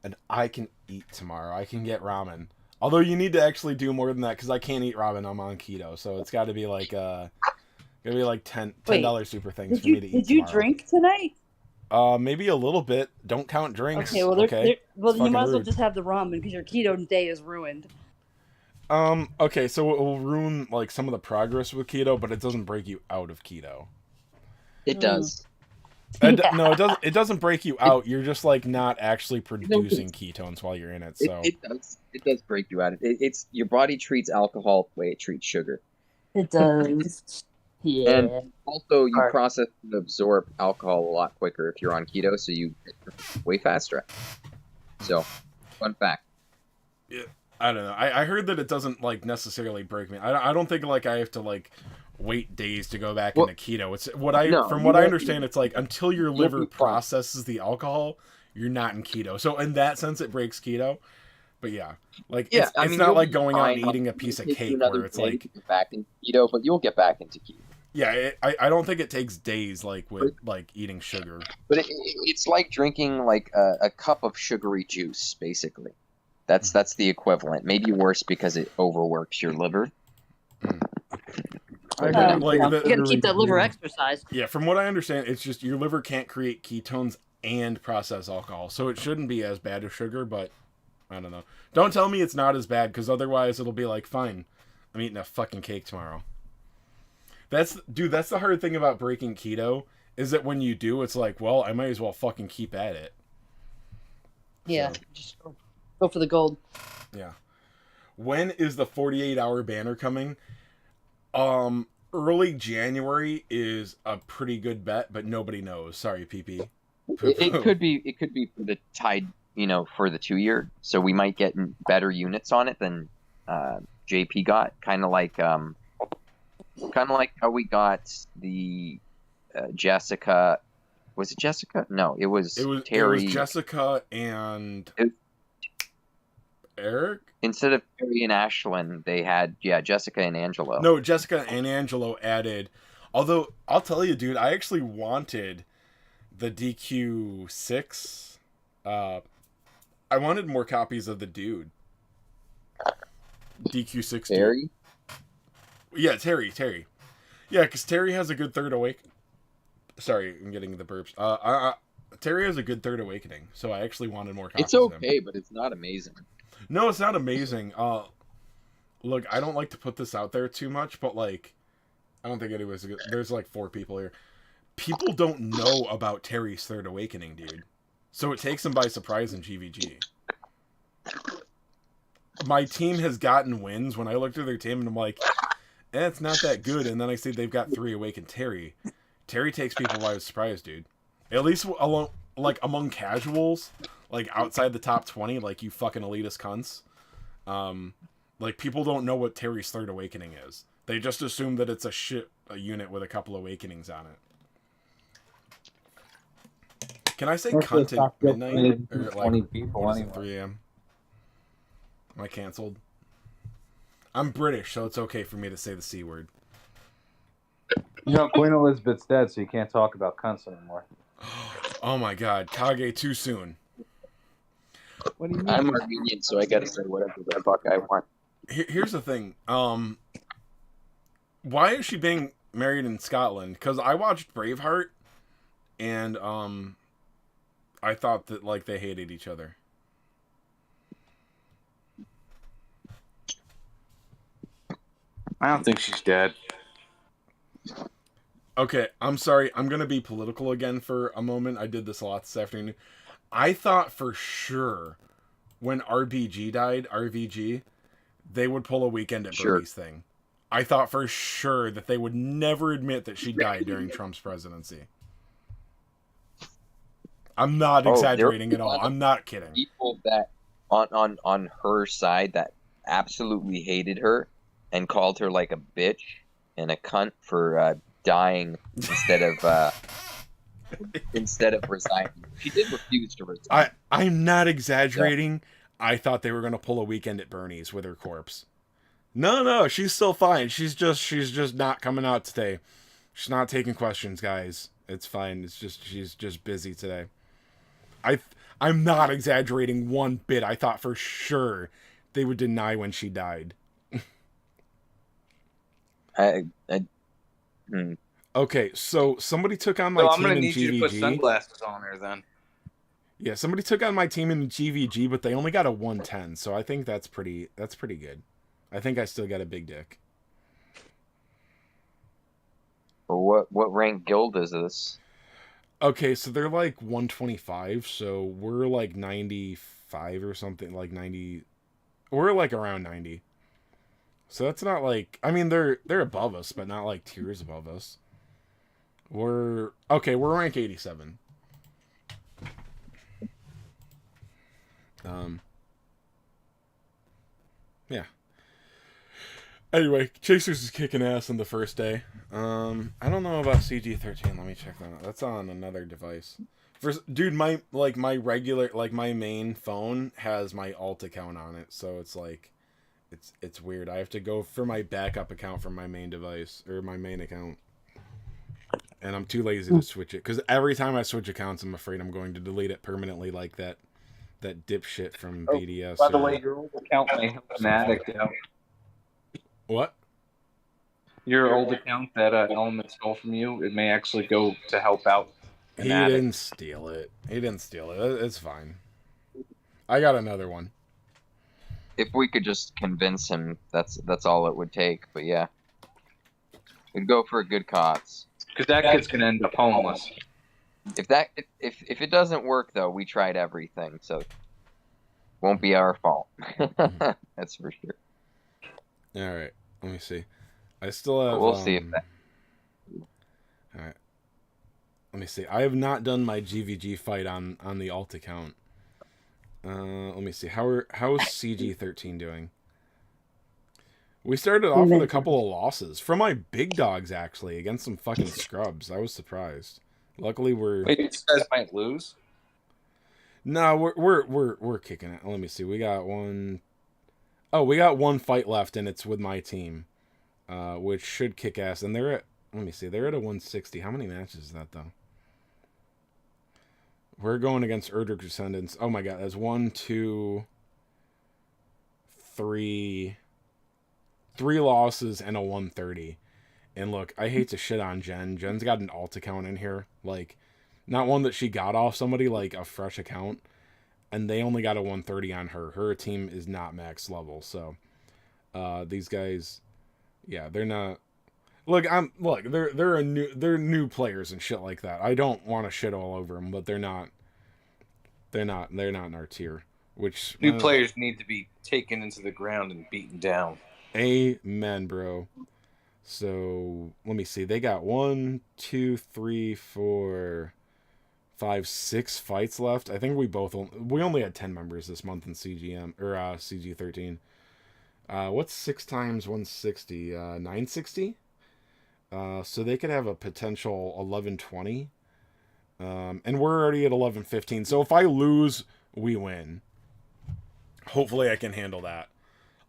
and I can eat tomorrow. I can get ramen. Although you need to actually do more than that because I can't eat ramen. I'm on keto, so it's got to be like $10 super thanks for me to eat. Did you tomorrow. drink tonight? Maybe a little bit. Don't count drinks. Okay, well, It's you might as well rude. just have the ramen because your keto day is ruined. Okay, so it will ruin like some of the progress with keto, but it doesn't break you out of keto. It does. No, it doesn't. It doesn't break you out. You're just like not actually producing ketones while you're in it. So It does. It does break you out. It's your body treats alcohol the way it treats sugar. It does. Yeah. And also, you Alright. process and absorb alcohol a lot quicker if you're on keto, so you way faster. So, fun fact. I don't know. I heard that it doesn't like necessarily break me. I don't think like I have to like wait days to go back Well, into keto. It's from you what I won't- understand, it's like until your won't liver be fine. processes the alcohol, you're not in keto. So in that sense, it breaks keto. But yeah, like Yeah, it's you'll not like be going out and fine. eating a piece of It'll take you cake another where it's day like to get back into keto, but you'll get back into keto. yeah. I don't think it takes days like with like eating sugar. But it's like drinking like a cup of sugary juice, basically. That's the equivalent. Maybe worse because it overworks your liver. Like, you the- gotta keep that liver exercised. Yeah, from what I understand, it's just your liver can't create ketones and process alcohol, so it shouldn't be as bad as sugar. But I don't know. Don't tell me it's not as bad, because otherwise it'll be like, fine, I'm eating a fucking cake tomorrow. That's the hard thing about breaking keto, is that when you do, it's like, well, I might as well fucking keep at it. Yeah, So, just go for the gold. yeah. When is the 48-hour banner coming? Early January is a pretty good bet, but nobody knows. Sorry, PP. It could be for the tide, for the 2-year. So we might get better units on it than JP got. Kind of like how we got the Jessica. Was it Jessica? No, it was Terry. It was Jessica and Eric. Instead of Terry and Ashlyn, they had Jessica and Angelo. No, Jessica and Angelo added. Although I'll tell you, dude, I actually wanted the DQ6. I wanted more copies of the dude. DQ6. Terry. Dude. Yeah, Terry. Yeah, because Terry has a good third awakening. Sorry, I'm getting the burps. Terry has a good third awakening, so I actually wanted more copies. It's okay, but it's not amazing. No, it's not amazing. Look, I don't like to put this out there too much, but like, I don't think anyone's. There's like 4 people here. People don't know about Terry's third awakening, dude. So it takes them by surprise in GVG. My team has gotten wins when I looked at their team and I'm like, it's not that good. And then I see they've got 3 awakened Terry. Terry takes people by surprise, dude. At least among casuals, like outside the top 20, like you fucking elitist cunts. Like people don't know what Terry's third awakening is. They just assume that it's a unit with a couple awakenings on it. Can I say cunt at midnight? Or at 20 people what is it, anyway. 3 a.m.? Am I canceled? I'm British, so it's okay for me to say the C word. Queen Elizabeth's dead, so you can't talk about cunts anymore. Oh my god, Kage too soon. What do you mean? I'm Armenian, so I gotta say whatever the fuck I want. Here's the thing. Why is she being married in Scotland? Because I watched Braveheart, and I thought that like they hated each other. I don't think she's dead. Okay, I'm sorry. I'm gonna be political again for a moment. I did this a lot this afternoon. I thought for sure when RBG died, RVG, they would pull a weekend at Sure. Birdie's thing. I thought for sure that they would never admit that she died during Trump's presidency. I'm not Oh, there exaggerating were at all. I'm not kidding. people that on her side that absolutely hated her and called her like a bitch and a cunt for dying instead of resigning. She did refuse to resign. I'm not exaggerating. I thought they were gonna pull a Weekend at Bernie's with her corpse. No, she's still fine. She's just not coming out today. She's not taking questions, guys. It's fine. It's just she's just busy today. I'm not exaggerating one bit. I thought for sure they would deny when she died. Hmm. Okay, so somebody took on my So I'm team gonna in need you to put GVG. sunglasses on her then. Yeah, somebody took on my team in GVG, but they only got a 110, so I think that's pretty good. I think I still got a big dick. Or what rank guild is this? Okay, so they're like 125, so we're like 95 or something, like 90. We're like around 90. So that's not like, I mean they're above us, but not like tiers above us. We're rank 87. Yeah. Anyway, Chasers is kicking ass on the first day. I don't know about CG13. Let me check that out. That's on another device. Dude, my regular, like my main phone has my alt account on it, so it's like, it's weird. I have to go for my backup account from my main device or my main account, and I'm too lazy to switch it because every time I switch accounts, I'm afraid I'm going to delete it permanently, like that dipshit from BDS. By the way, your old account may help an addict out. What? Your old account that Element stole from you, it may actually go to help out an He addict. didn't steal it. It's fine. I got another one. If we could just convince him, that's all it would take. But yeah, we'd go for a good cause. Because that kid's gonna end up homeless. If it doesn't work though, we tried everything, so won't be our fault. That's for sure. All right, let me see. I still have. We'll see if that. All right. Let me see. I have not done my GVG fight on the alt account. Let me see. How's CG13 doing? We started off with a couple of losses from my big dogs actually against some fucking scrubs. I was surprised. Luckily we're. Wait, these guys might lose. No, we're kicking it. Let me see. We got one. Oh, we got one fight left, and it's with my team, which should kick ass. And they're at. Let me see. They're at a 160. How many matches is that though? We're going against Erdrick Descendants. Oh my god, that's 1, 2, 3 losses and a 130. And look, I hate to shit on Jen. Jen's got an alt account in here, like not one that she got off somebody, like a fresh account, and they only got a 130 on her. Her team is not max level, so these guys, yeah, they're not. Look, they're new players and shit like that. I don't want to shit all over them, but they're not in our tier. Which New players need to be taken into the ground and beaten down. Amen, bro. So let me see. They got 1, 2, 3, 4, 5, 6 fights left. I think we only had 10 members this month in CGM or CG13. What's 6 times 160? 960. So they could have a potential 1120. And we're already at 1115. So if I lose, we win. Hopefully I can handle that.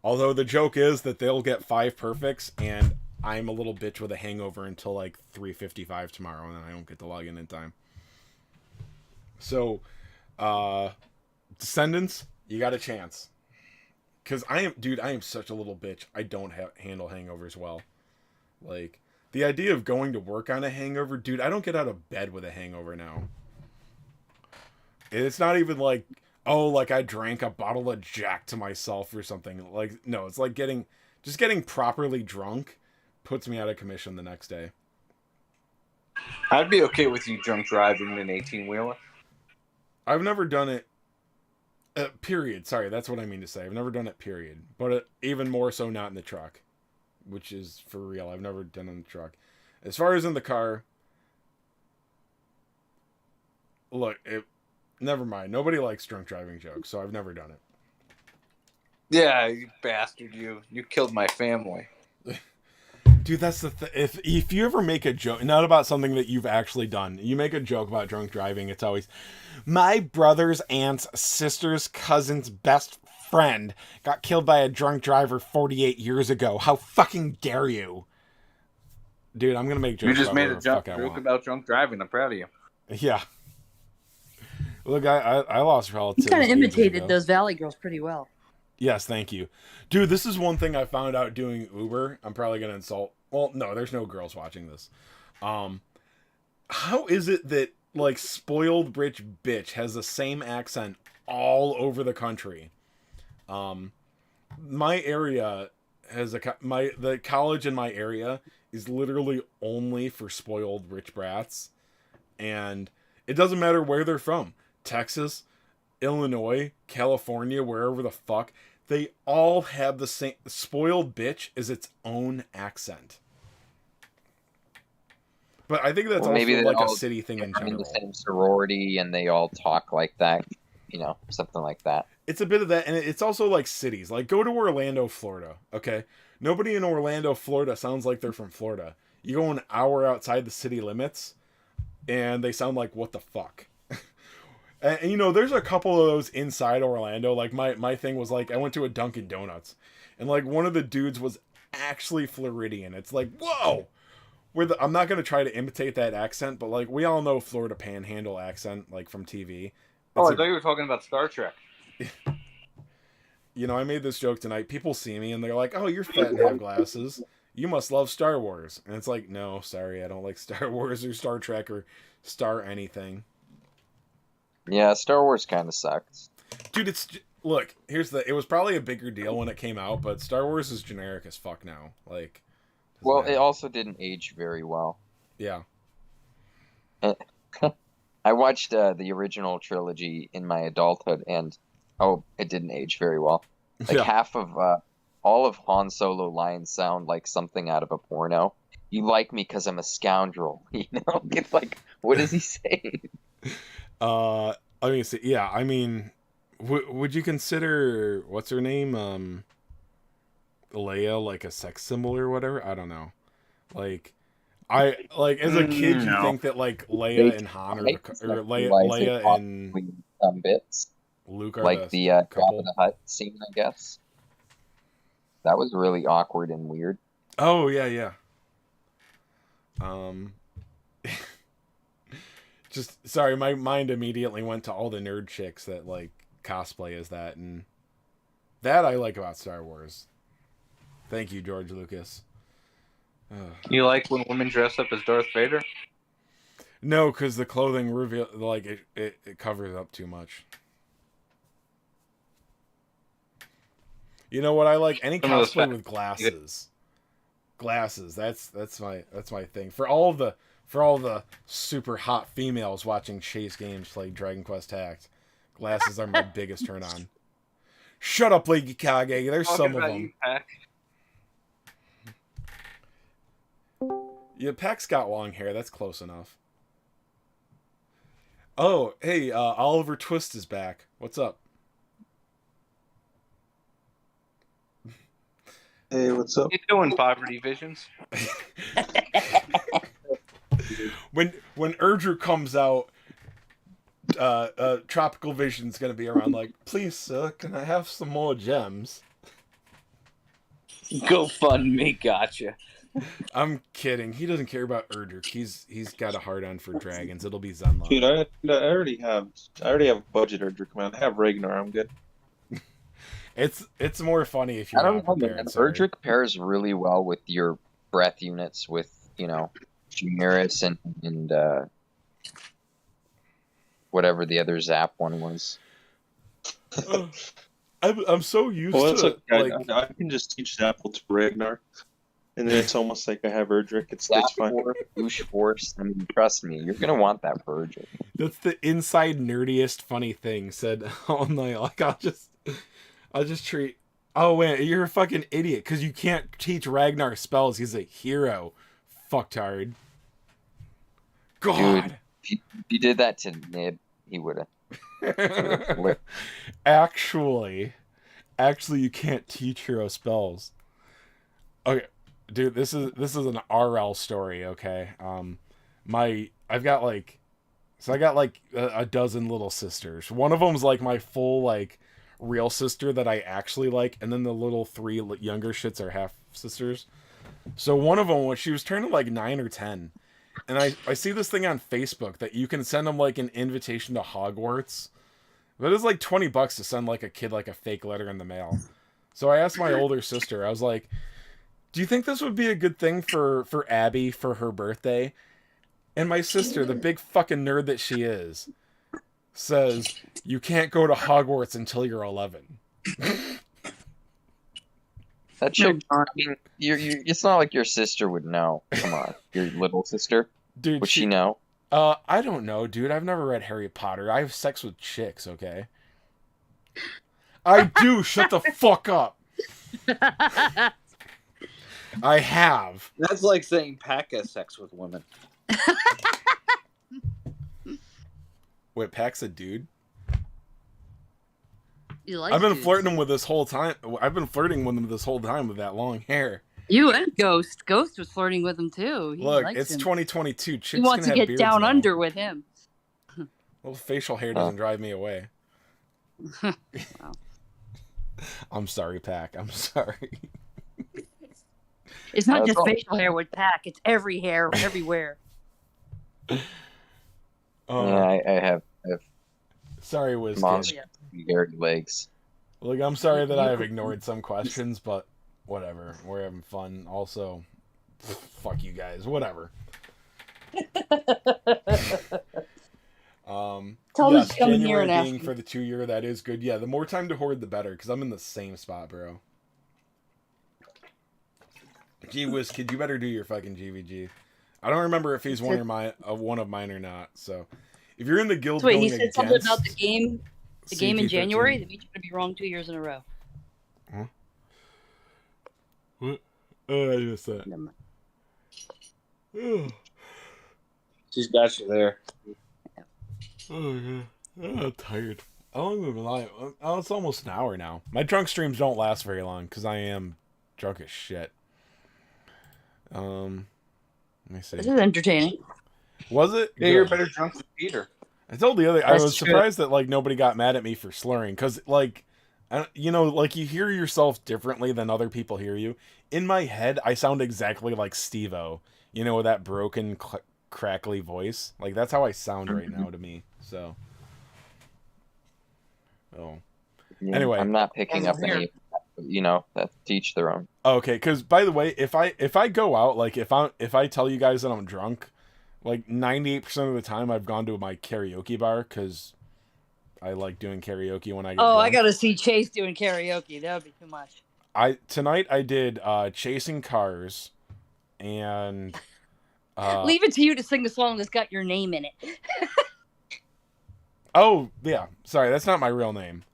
Although the joke is that they'll get 5 perfects, and I'm a little bitch with a hangover until like 3:55 tomorrow, and then I don't get to log in time. So, Descendants, you got a chance. Because I am such a little bitch. I don't handle hangovers well. Like, the idea of going to work on a hangover, dude, I don't get out of bed with a hangover now. It's not even like, oh, like I drank a bottle of Jack to myself or something. Like, no, it's like getting properly drunk puts me out of commission the next day. I'd be okay with you drunk driving an 18-wheeler. I've never done it. Period. Sorry, that's what I mean to say. I've never done it, period. But even more so not in the truck. Which is for real. I've never done it in the truck. As far as in the car, look, Never mind. Nobody likes drunk driving jokes, so I've never done it. Yeah, you bastard, you killed my family. Dude, that's the if you ever make a joke, not about something that you've actually done, you make a joke about drunk driving, it's always, my brother's aunt's sister's cousin's best friend got killed by a drunk driver 48 years ago. How fucking dare you? Dude, I'm gonna make jokes. You just about made a whatever the fuck I joke want. about drunk driving. I'm proud of you. Yeah. Look, I lost relatives. You kind of ages imitated ago. those Valley girls pretty well. Yes, thank you. Dude, this is one thing I found out doing Uber. I'm probably going to insult. Well, no, there's no girls watching this. How is it that, like, spoiled rich bitch has the same accent all over the country? My area has the college in my area is literally only for spoiled rich brats. And it doesn't matter where they're from. Texas, Illinois, California, wherever the fuck, they all have the same. Spoiled bitch is its own accent. But I think that's Well, maybe also they like a all city thing in are in general. the same sorority and they all talk like that, something like that. It's a bit of that, and it's also like cities. Like, go to Orlando, Florida, okay? Nobody in Orlando, Florida sounds like they're from Florida. You go an hour outside the city limits, and they sound like, what the fuck? And, there's a couple of those inside Orlando. Like, my thing was, like, I went to a Dunkin' Donuts, and, like, one of the dudes was actually Floridian. It's like, whoa! I'm not going to try to imitate that accent, but, like, we all know Florida Panhandle accent, like, from TV. Oh, I thought you were talking about Star Trek. I made this joke tonight. People see me, and they're like, oh, you're fat and have glasses. You must love Star Wars. And it's like, no, sorry, I don't like Star Wars or Star Trek or Star anything. Yeah, Star Wars kind of sucks. Dude, look, it was probably a bigger deal when it came out, but Star Wars is generic as fuck now. Like, Well, it also didn't age very well. yeah. I watched the original trilogy in my adulthood, and it didn't age very well. Like Yeah. half of all of Han Solo lines sound like something out of a porno. You like me because I'm a scoundrel, It's like, what is he saying? I mean, yeah, I mean, would you consider, what's her name, Leia, like a sex symbol or whatever? I don't know. Like, as a kid, you think that, like, Leia and Han or Leia and some bits, Luke are like the Jabba couple. the Hutt scene, I guess. That was really awkward and weird. Oh, yeah. Just, sorry, my mind immediately went to all the nerd chicks that, like, cosplay as that, and that I like about Star Wars. Thank you, George Lucas. You like when women dress up as Darth Vader? No, because the clothing reveal, like, it covers up too much. You know what I like? Any Some of those cosplay with glasses. Glasses. That's my thing. For all the super hot females watching Chase Games play Dragon Quest Tact, glasses are my biggest turn on. Shut up, Lady Kage. There's some of them. Yeah, Peck's got long hair. That's close enough. Oh, hey, Oliver Twist is back. What's up? Hey, what's up? You doing, Poverty Visions? When Erdrew comes out, Tropical Vision's gonna be around like, please, sir, can I have some more gems? GoFundMe, gotcha. I'm kidding. He doesn't care about Erdrew. He's got a hard on for dragons. It'll be Zenlong. Dude, I already have a budget or command. I have Ragnar. I'm good. It's more funny if you're I don't not know, prepared. man. Sorry. Erdrick pairs really well with your breath units with, Chimeras and whatever the other Zap one was. I'm so used Well, that's to okay. like I can just teach Zapple to Ragnar, and then it's almost like I have Erdrick. It's fine. Douche Force. I mean, trust me, you're gonna want that for Erdrick. that's the inside nerdiest funny thing said all night. Like I'll just treat. Oh wait, you're a fucking idiot because you can't teach Ragnar spells. He's a hero. Fucktard. God. Dude, if you did that to Nib, he would have Actually, you can't teach hero spells. Okay, dude, this is an RL story. Okay, I got like a dozen little sisters. One of them's like my full like real sister that I actually like, and then the little three younger shits are half sisters. So one of them, when she was turning like 9 or 10, and I see this thing on Facebook that you can send them like an invitation to Hogwarts. But it's like $20 to send like a kid like a fake letter in the mail. So I asked my older sister, I was like, do you think this would be a good thing for Abby for her birthday? And my sister, the big fucking nerd that she is, says, you can't go to Hogwarts until you're 11. That chick, I mean, it's not like your sister would know. Come on, your little sister. Dude, would she know? I don't know, dude. I've never read Harry Potter. I have sex with chicks, okay? I do. Shut the fuck up. I have. That's like saying Pack has sex with women. Wait, Pack's a dude? I've been flirting with this whole time. I've been flirting with him this whole time with that long hair. You and Ghost. Ghost was flirting with him too. He Look, likes it's him. 2022. Chicks He wants can to have get beards down now. under with him. Well, facial hair doesn't drive me away. Wow. I'm sorry, Pack. I'm sorry. It's not just facial hair with Pack. It's every hair, everywhere. Yeah, I have Sorry, Wiz. monster hairy legs. Look, I'm sorry that I have ignored some questions, but whatever. We're having fun. Also, fuck you guys. Whatever. Tell yes, them to come January here and ask being me. for the 2 year, that is good. Yeah, the more time to hoard, the better, because I'm in the same spot, bro. Gee whiz, kid, you better do your fucking GVG. I don't remember if he's one of mine or not. So, if you're in the guild, So wait, he going said something about against the game. The game in CP13. January. That means you're gonna be wrong 2 years in a row. Huh? What? Oh, I just said. Never mind. She's got you there. Oh, yeah. I'm tired. How long have we been live? Oh, it's almost an hour now. My drunk streams don't last very long because I am drunk as shit. Let me see. This is entertaining. Was it? Yeah, you're Good. better drunk than Peter. I told the other. I That's was true. surprised that like nobody got mad at me for slurring because like, like you hear yourself differently than other people hear you. In my head, I sound exactly like Steve-O. You know, with that broken, crackly voice. Like that's how I sound right now to me. So. Oh. Yeah, Anyway. I'm not picking up any. That teach their own. Okay, because by the way, if I go out, like if I tell you guys that I'm drunk, like 98% of the time I've gone to my karaoke bar because I like doing karaoke when I get drunk. I gotta see Chase doing karaoke. That would be too much. Tonight I did Chasing Cars and Leave it to you to sing the song that's got your name in it. oh yeah, sorry, that's not my real name.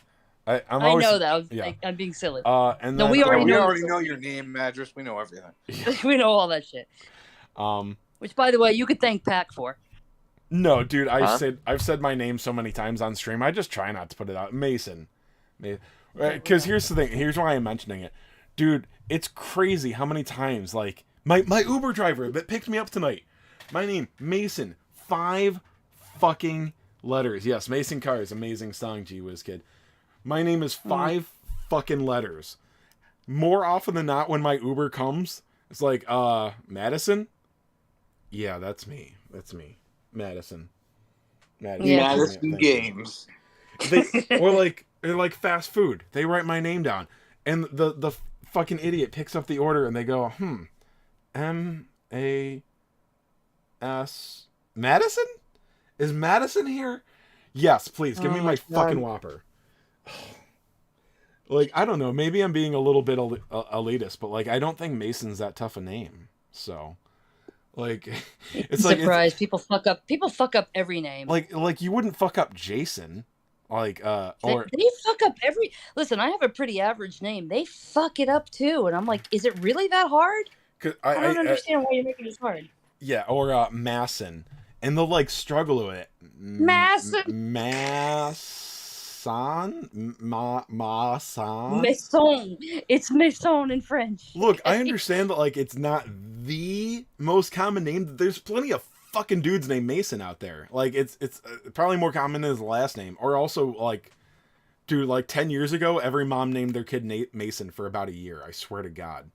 I'm I always, know that. yeah. I'm being silly. And No, then, we already we know already this. know your name, address. We know everything. We know all that shit. Which, by the way, you could thank Pac for. No, dude, Huh? I've said my name so many times on stream. I just try not to put it out. Mason. Because here's the thing. Here's why I'm mentioning it. Dude, it's crazy how many times, like, my Uber driver that picked me up tonight, my name, Mason, 5 fucking letters. Yes, Mason Cars, amazing song, gee whiz kid. My name is 5 fucking letters. More often than not, when my Uber comes, it's like, Madison? Yeah, that's me. That's me. Madison. Yeah. Madison Thank you. Games. Or like fast food. They write my name down, and the fucking idiot picks up the order, and they go, M-A-S Madison? Is Madison here? Yes, please give me my fucking Whopper. Like, I don't know. Maybe I'm being a little bit elitist, but like, I don't think Mason's that tough a name. So, like, it's like Surprise! People fuck up. People fuck up every name. like you wouldn't fuck up Jason, like or They fuck up every. Listen, I have a pretty average name. They fuck it up too, and I'm like, is it really that hard? 'cause I don't understand why you're making this hard. yeah, or Masson, and they'll like struggle with it. Mason. Mason. Maison. It's maison in French. Look, I understand that like it's not the most common name. There's plenty of fucking dudes named Mason out there. Like it's probably more common than his last name. Or also like, dude, like 10 years ago, every mom named their kid Mason for about a year. I swear to God.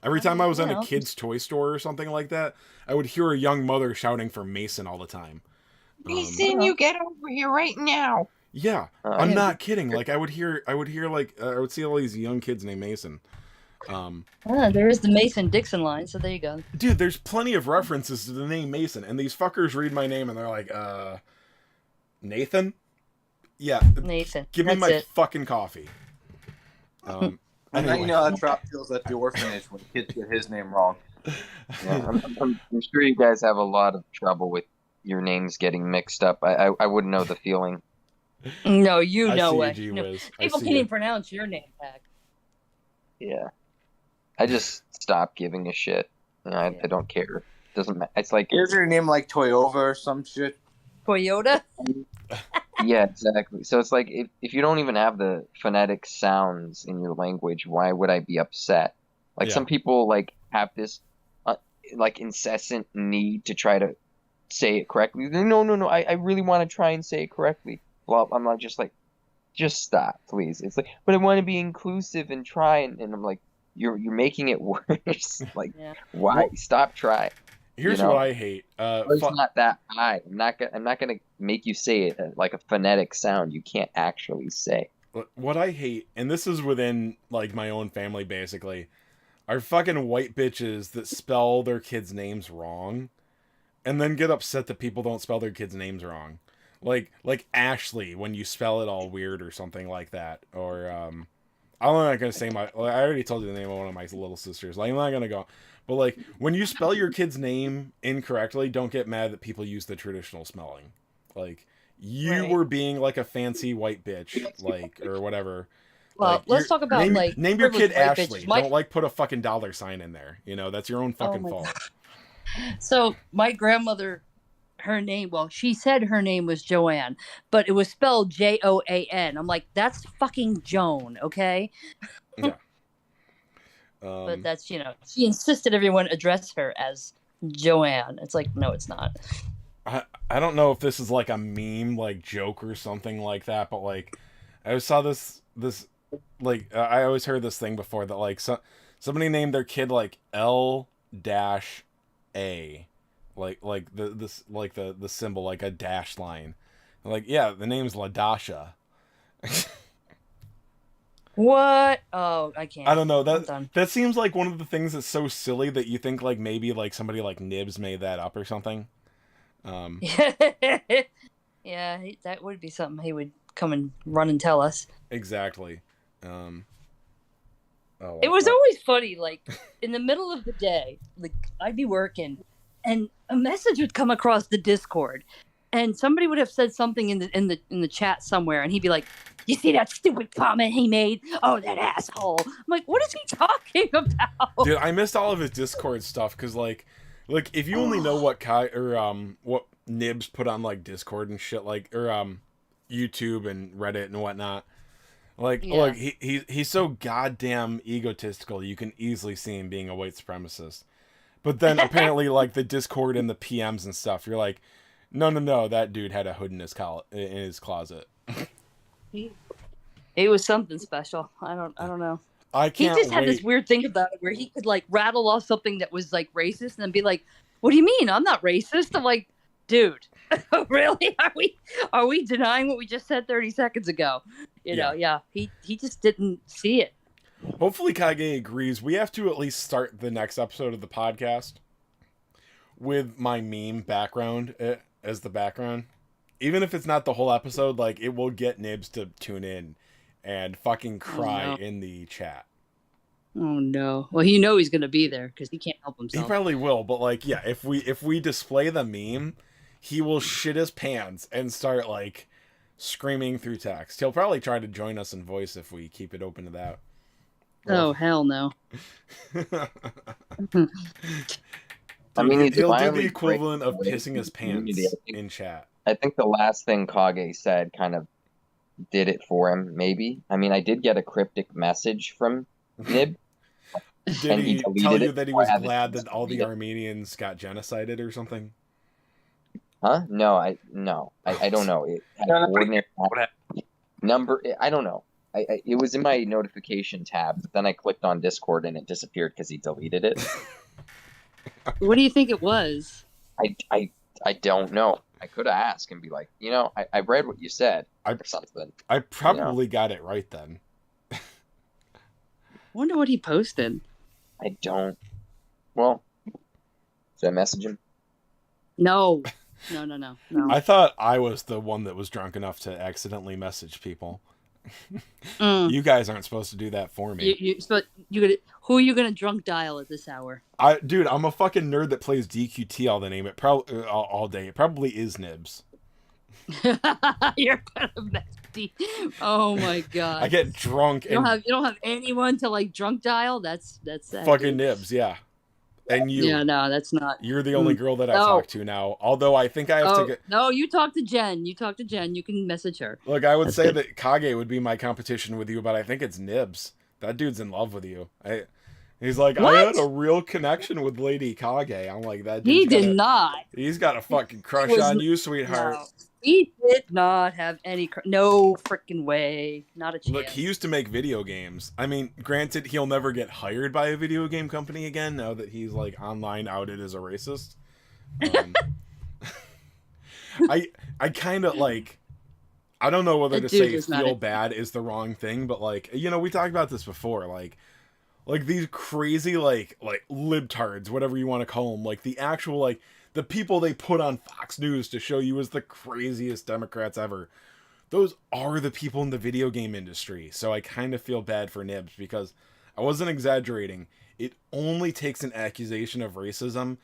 Every time I was in a kid's toy store or something like that, I would hear a young mother shouting for Mason all the time. Mason, you get over here right now. Yeah, I'm not kidding. Like I would see all these young kids named Mason. There is the Mason Dixon line, so there you go. Dude, there's plenty of references to the name Mason, and these fuckers read my name and they're like, Nathan? Yeah. Nathan. Give me my fucking coffee. And Anyway. now you know how TrROp feels at the orphanage when kids get his name wrong. Yeah, I'm sure you guys have a lot of trouble with your names getting mixed up. I wouldn't know the feeling. No, you I know see it. you, No, Wiz. I people see can't you. even pronounce your name, Pack. Yeah, I just stopped giving a shit. You know, I don't care. Doesn't matter. It's like Here's your name like Toyota or some shit. Toyota? yeah, exactly. So it's like if you don't even have the phonetic sounds in your language, why would I be upset? Like Yeah. some people like have this like incessant need to try to say it correctly. No. I really want to try and say it correctly. Well, I'm not just stop, please. It's like, but I want to be inclusive and try, and I'm like, you're making it worse. Like, Yeah. why? Well, Stop trying. Here's You know? what I hate. It's not that high. I'm not gonna make you say it like a phonetic sound you can't actually say. What I hate, and this is within like my own family basically, are fucking white bitches that spell their kids' names wrong, and then get upset that people don't spell their kids' names wrong. Like Ashley when you spell it all weird or something like that. Or I'm not gonna say I already told you the name of one of my little sisters. Like I'm not gonna go. But like when you spell your kid's name incorrectly, don't get mad that people use the traditional spelling. Like you Right. were being like a fancy white bitch, like or whatever. Well, Like, let's talk about name, like name your kid privileged white Ashley. bitches. Don't like put a fucking $sign in there. You know that's your own fucking my fault. So my grandmother, her name, well, she said her name was Joanne, but it was spelled Joan. I'm like, that's fucking Joan, okay? Yeah. But that's, she insisted everyone address her as Joanne. It's like, no, it's not. I don't know if this is like a meme, like joke or something like that, but like I always saw this like I always heard this thing before that like somebody named their kid like L-A, like the symbol like a dash line. Like yeah, the name's Ladasha. What? Oh, I can't. I don't know. I'm done. That seems like one of the things that's so silly that you think like maybe like somebody like Nibs made that up or something. Yeah, that would be something he would come and run and tell us. Exactly. It was always funny, like in the middle of the day, like I'd be working, and a message would come across the Discord, and somebody would have said something in the chat somewhere, and he'd be like, "You see that stupid comment he made? Oh, that asshole!" I'm like, "What is he talking about?" Dude, I missed all of his Discord stuff because like if you only know what what Nibs put on like Discord and shit like or YouTube and Reddit and whatnot. Like, Yeah. look, he's so goddamn egotistical. You can easily see him being a white supremacist. But then apparently, like the Discord and the PMs and stuff, you're like, no, that dude had a hood in his closet. It was something special. I don't know. I He can't just had this wait. weird thing about it where he could like rattle off something that was like racist and then be like, "What do you mean? I'm not racist." I'm like, "Dude, really? Are we denying what we just said 30 seconds ago?" You know, yeah. He just didn't see it. Hopefully Kage agrees. We have to at least start the next episode of the podcast with my meme background as the background. Even if it's not the whole episode, like it will get Nibs to tune in and fucking cry no. in the chat. Oh no. Well, he's going to be there because he can't help He himself. probably will, but like yeah, if we display the meme, he will shit his pants and start like screaming through text. He'll probably try to join us in voice if we keep it open to that. Oh hell no. I Dude, mean, he's he'll do the mildly equivalent of great pissing his community. pants in chat. I think the last thing Kage said kind of did it for him, maybe. I mean, I did get a cryptic message from Nib. Did And he he tell deleted you it that he before was I had the glad chance that to all the read it. Armenians got genocided or something? Huh? No, I don't know. It had No, that's pretty coordinate What happened? number. I don't know. It was in my notification tab, but then I clicked on Discord and it disappeared because he deleted it. What do you think it was? I don't know. I could ask and be like, I read what you said or something. I probably got it right then. Wonder what he posted. I don't. Well, should I message him? No. I thought I was the one that was drunk enough to accidentally message people. You guys aren't supposed to do that for me. Who are you gonna drunk dial at this hour? Dude, I'm a fucking nerd that plays DQT all all day. It probably is Nibs. You're kind of messy. Oh my god. I get drunk You don't have anyone to like drunk dial. That's sad, fucking dude. Nibs, yeah. And you. Yeah, no, that's not. You're the only girl that I No. talk to now. Although I think I have to get. No, you talk to Jen. You can message her. Look, I would That's say good. that Kage would be my competition with you, but I think it's Nibs. That dude's in love with you. He's like, What? I had a real connection with Lady Kage. I'm like, that He dude's did not. He's got a fucking crush was on n- you, sweetheart. No, he did not have any. No freaking way. Not a chance. Look, he used to make video games. I mean, granted, he'll never get hired by a video game company again now that he's like online outed as a racist. I kind of like. I don't know whether That to dude say is not feel a- bad is the wrong thing, but like we talked about this before, like these crazy like libtards, whatever you want to call them, like the actual like the people they put on Fox News to show you as the craziest Democrats ever. Those are the people in the video game industry. So I kind of feel bad for Nibs because I wasn't exaggerating. It only takes an accusation of racism.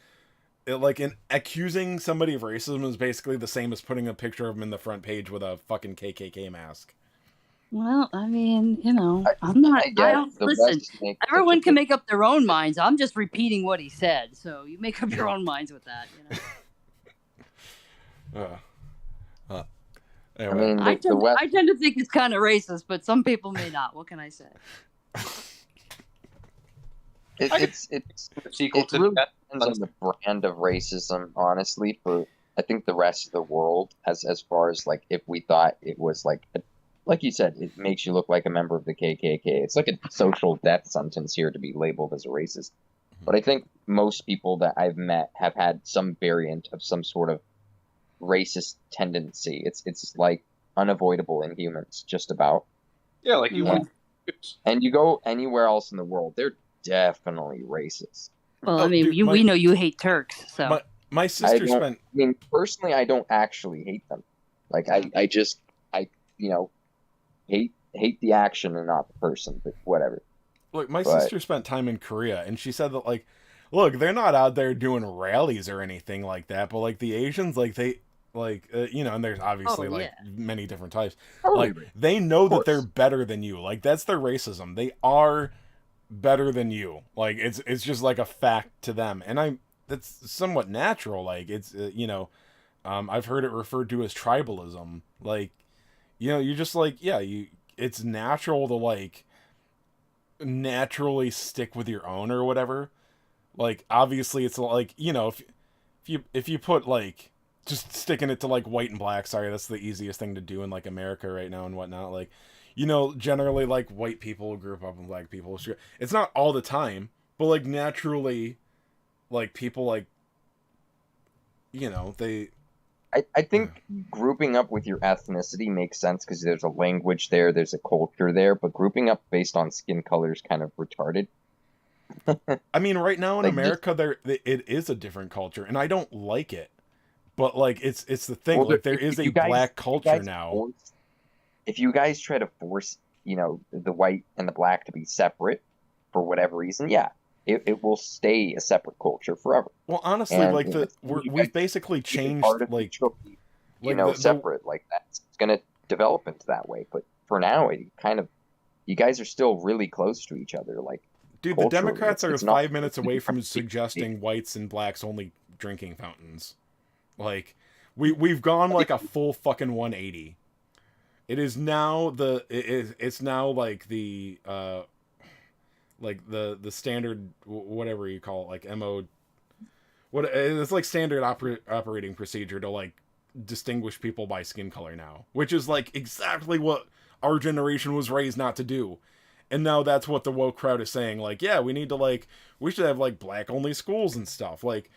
Accusing somebody of racism is basically the same as putting a picture of them in the front page with a fucking KKK mask. Well, I mean, I'm not. I don't listen. Everyone can make up their own minds. I'm just repeating what he said. So you make up your own minds with that. Anyway. I mean, I tend to think it's kind of racist, but some people may not. What can I say? It's Sequel it to really that. depends on the brand of racism, honestly. For I think the rest of the world, as far as like if we thought it was like you said, it makes you look like a member of the KKK. It's like a social death sentence here to be labeled as a racist. But I think most people that I've met have had some variant of some sort of racist tendency. It's like unavoidable in humans, just about. Yeah, like you want. And you go anywhere else in the world, they're definitely racist. Well, I mean, we know you hate Turks, so my sister spent. I mean, personally, I don't actually hate them. Like I just hate the action and not the person. But whatever. Look, my sister spent time in Korea, and she said that like, look, they're not out there doing rallies or anything like that, but like the Asians, like they. And there's obviously many different types. Like they know that they're better than you. Like that's their racism. They are better than you. Like it's just like a fact to them, and that's somewhat natural. Like it's I've heard it referred to as tribalism. Like you're just like it's natural to like naturally stick with your own or whatever. Like obviously it's like if you put like just sticking it to like white and black, sorry, that's the easiest thing to do in like America right now and whatnot. Like, generally like white people group up with black people. It's not all the time, but like naturally, like people like, they. I think grouping up with your ethnicity makes sense because there's a language there, there's a culture there, but grouping up based on skin color is kind of retarded. I mean, right now in America, it is a different culture, and I don't like it. But like it's the thing, well, like there is a black culture now. If you guys try to force, the white and the black to be separate for whatever reason, it will stay a separate culture forever. Well, honestly, and, like we've basically changed like separate like that. It's gonna develop into that way. But for now, you guys are still really close to each other. Like Dude, the culturally. Democrats are It's not 5 minutes away from suggesting whites and blacks only drinking fountains. Like, we've gone like a full fucking 180. It is now it's now like the standard, whatever you call it, like MO, it's like standard operating procedure to like distinguish people by skin color now, which is like exactly what our generation was raised not to do. And now that's what the woke crowd is saying. Like, yeah, we should have like black only schools and stuff. Like,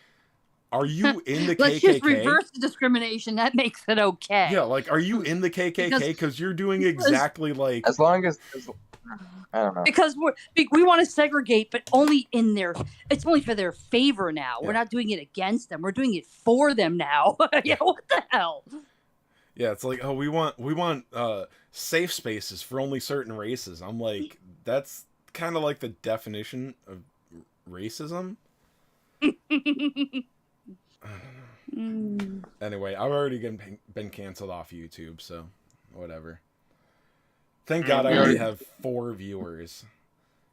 are you in the Let's KKK? just reverse the discrimination. That makes it okay. Yeah, like, are you in the KKK? Because you're doing exactly like. as long as I don't know. Because we want to segregate, but only it's only for their favor now. Yeah. We're not doing it against them. We're doing it for them now. Yeah, what the hell? Yeah, it's like, oh, we want safe spaces for only certain races. I'm like, that's kind of like the definition of racism. Anyway, I've already been canceled off YouTube, so whatever. Thank God I already have 4 viewers.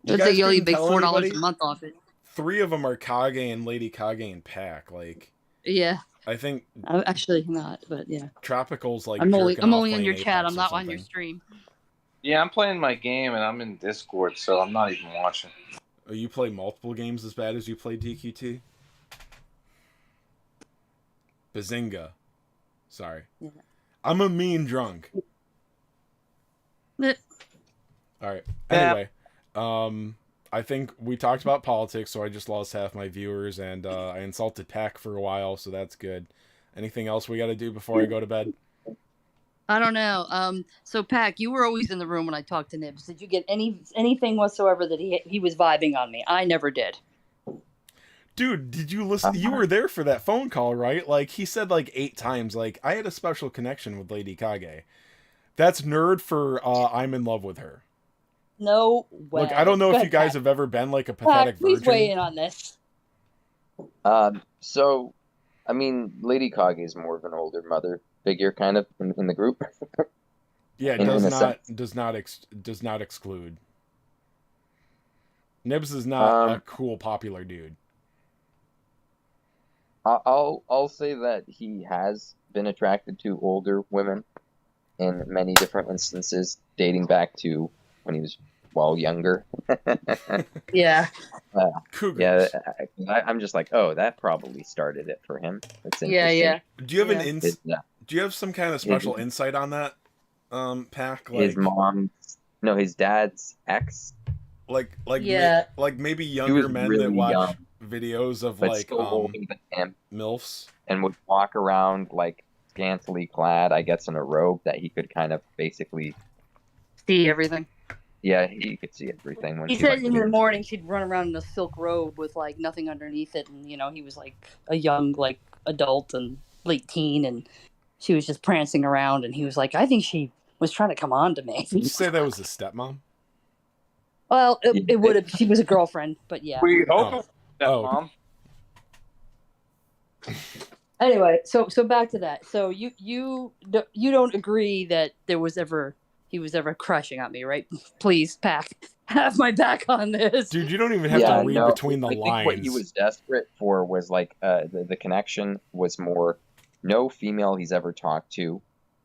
You Let's say you only couldn't make tell $4 anybody? a month off it. 3 of them are Kage and Lady Kage and Pack. Like, Yeah, I think I'm actually not, but yeah. Tropical's like. I'm only jerking off on your playing chat. Apex I'm or not on your something. stream. Yeah, I'm playing my game and I'm in Discord, so I'm not even watching. Oh, you play multiple games as bad as you play DQT? Bazinga. Sorry. Yeah. I'm a mean drunk. Eh. Alright. Anyway. I think we talked about politics, so I just lost half my viewers, and I insulted Pack for a while, so that's good. Anything else we gotta do before I go to bed? I don't know. So Pack, you were always in the room when I talked to Nibs. Did you get anything whatsoever that he was vibing on me? I never did. Dude, did you listen? You were there for that phone call, right? Like, he said like 8 times, like, I had a special connection with Lady Kage. That's nerd for I'm in love with her. No way. Look, I don't know Go if ahead, you guys Pack. have ever been like a pathetic Pack, please virgin. weigh in on this. So, I mean, Lady Kage is more of an older mother figure, kind of in the group. Yeah, in a does not exclude. Nibs is not a cool, popular dude. I'll say that he has been attracted to older women in many different instances, dating back to when he was younger. Yeah. Cougars. Yeah, I'm just like, oh, that probably started it for him. It's Yeah, interesting. yeah. Do you have Yeah. Do you have some kind of special insight on that, Pack? His his dad's ex, like Yeah. like maybe he younger was men really that watch young, videos of but like still older than him, MILFs. and would walk around like scantily clad, I guess, in a robe that he could kind of basically, See everything. yeah, he could see everything. When He she, said like, in the morning she'd run around in a silk robe with like nothing underneath it, and he was like a young like adult and late teen, and she was just prancing around, and he was like, I think she was trying to come on to me. Did you say that was his stepmom? Well, it would have. She was a girlfriend, but yeah. We Oh. hope that Oh. mom. Anyway, so back to that. So you don't agree that he was ever crushing on me, right? Please, Pack, have my back on this. Dude, you don't even have Yeah, to read no, between the I think lines. what he was desperate for was like the connection was more no female he's ever talked to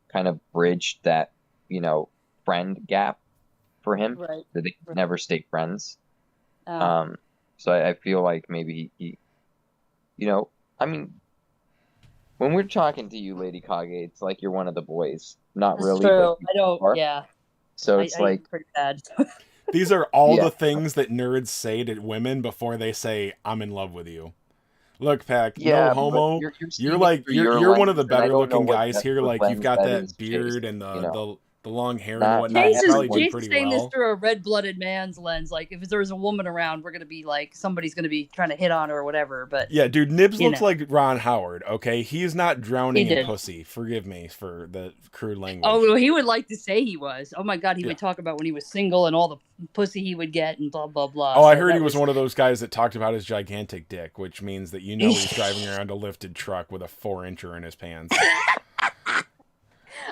kind of bridged that, friend gap for him. Right. That they could Right. never stay friends. Um, So I feel like maybe he I mean, when we're talking to you, Lady Kage, it's like you're one of the boys. Not that's really. true. But I don't. are. Yeah. So it's I like, pretty bad. These are all Yeah. the things that nerds say to women before they say, I'm in love with you. Look, Pack, yeah, no homo. but You're seeing like it through you're your one of the lens, and I better don't know looking what guys depth here. of Like, you've lens got that is, beard Jason, and the long hair and Not- whatnot. You Jason's- probably do Jason's pretty saying well. this through a red-blooded man's lens. Like, if there's a woman around, we're gonna be like, somebody's gonna be trying to hit on her or whatever. But Yeah, dude, Nibs You looks know. like Ron Howard, okay? He's not drowning He in did. pussy. Forgive me for the crude language. oh, well, he would like to say he was. Oh my God, he Yeah. would talk about when he was single and all the pussy he would get and blah blah blah. Oh, I So heard that he was one of those guys that talked about his gigantic dick, which means that he's driving around a lifted truck with a 4-incher in his pants.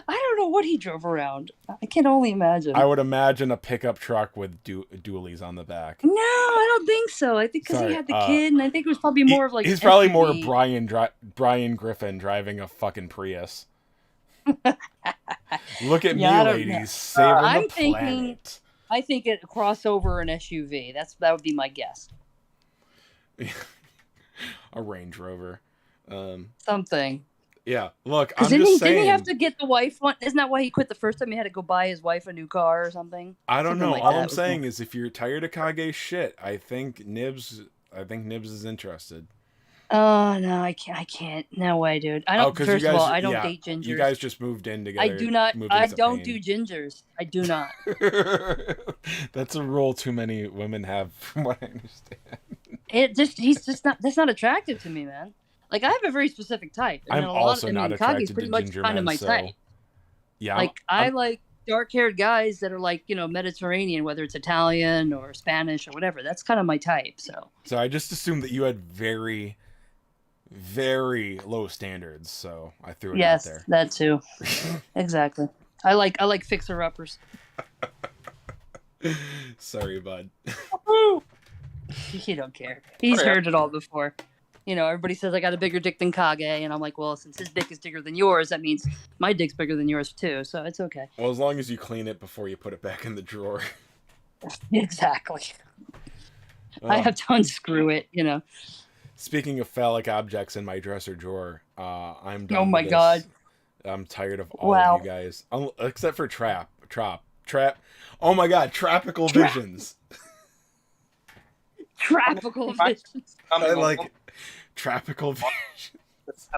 I don't know what he drove around. I can only imagine. I would imagine a pickup truck with dualies on the back. No, I don't think so. I think because he Sorry, had the kid, and I think it was probably more of like. He's an probably more SUV. Brian Griffin driving a fucking Prius. Look at Yeah, I me, don't know. ladies, saving I'm the thinking- planet. I think a crossover an SUV. That would be my guess. A Range Rover. Something. Yeah, look, I'm Because just saying. didn't he have to get the wife one? Isn't that why he quit the first time? He had to go buy his wife a new car or something. I don't Something know. like All that I'm was saying is, if you're tired of Kage's shit, I think Nibs is interested. Oh no, I can't. No way, dude. I don't. 'cause First of all, I don't date gingers. You guys just moved in together. I do not. moving I to don't Spain. do gingers. I do not. That's a rule too many women have, from what I understand. He's just not. That's not attractive to me, man. Like I have a very specific type. And I'm then also not Kage's attracted pretty to much ginger kind men, of my so type. yeah. Like I like dark-haired guys that are like Mediterranean, whether it's Italian or Spanish or whatever. That's kind of my type. So I just assumed that you had very, very low standards, so I threw it out yes, there. that too. Exactly. I like fixer-uppers. Sorry, bud. He don't care. He's heard it all before. Everybody says I got a bigger dick than Kage, and I'm like, well, since his dick is bigger than yours, that means my dick's bigger than yours too. So it's okay. Well, as long as you clean it before you put it back in the drawer. Exactly. I have to unscrew it. Speaking of phallic objects in my dresser drawer, I'm done. Oh my with this. God. I'm tired of all of you guys, except for Trap. Oh my God, Tropical Visions. Tropical visions. I like it. Tropical Visions.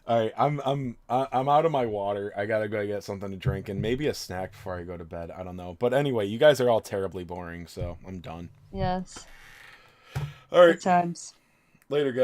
All right, I'm out of my water. I gotta go get something to drink and maybe a snack before I go to bed. I don't know, but anyway, you guys are all terribly boring, so I'm done. Yes. All right, Good times. later, guys.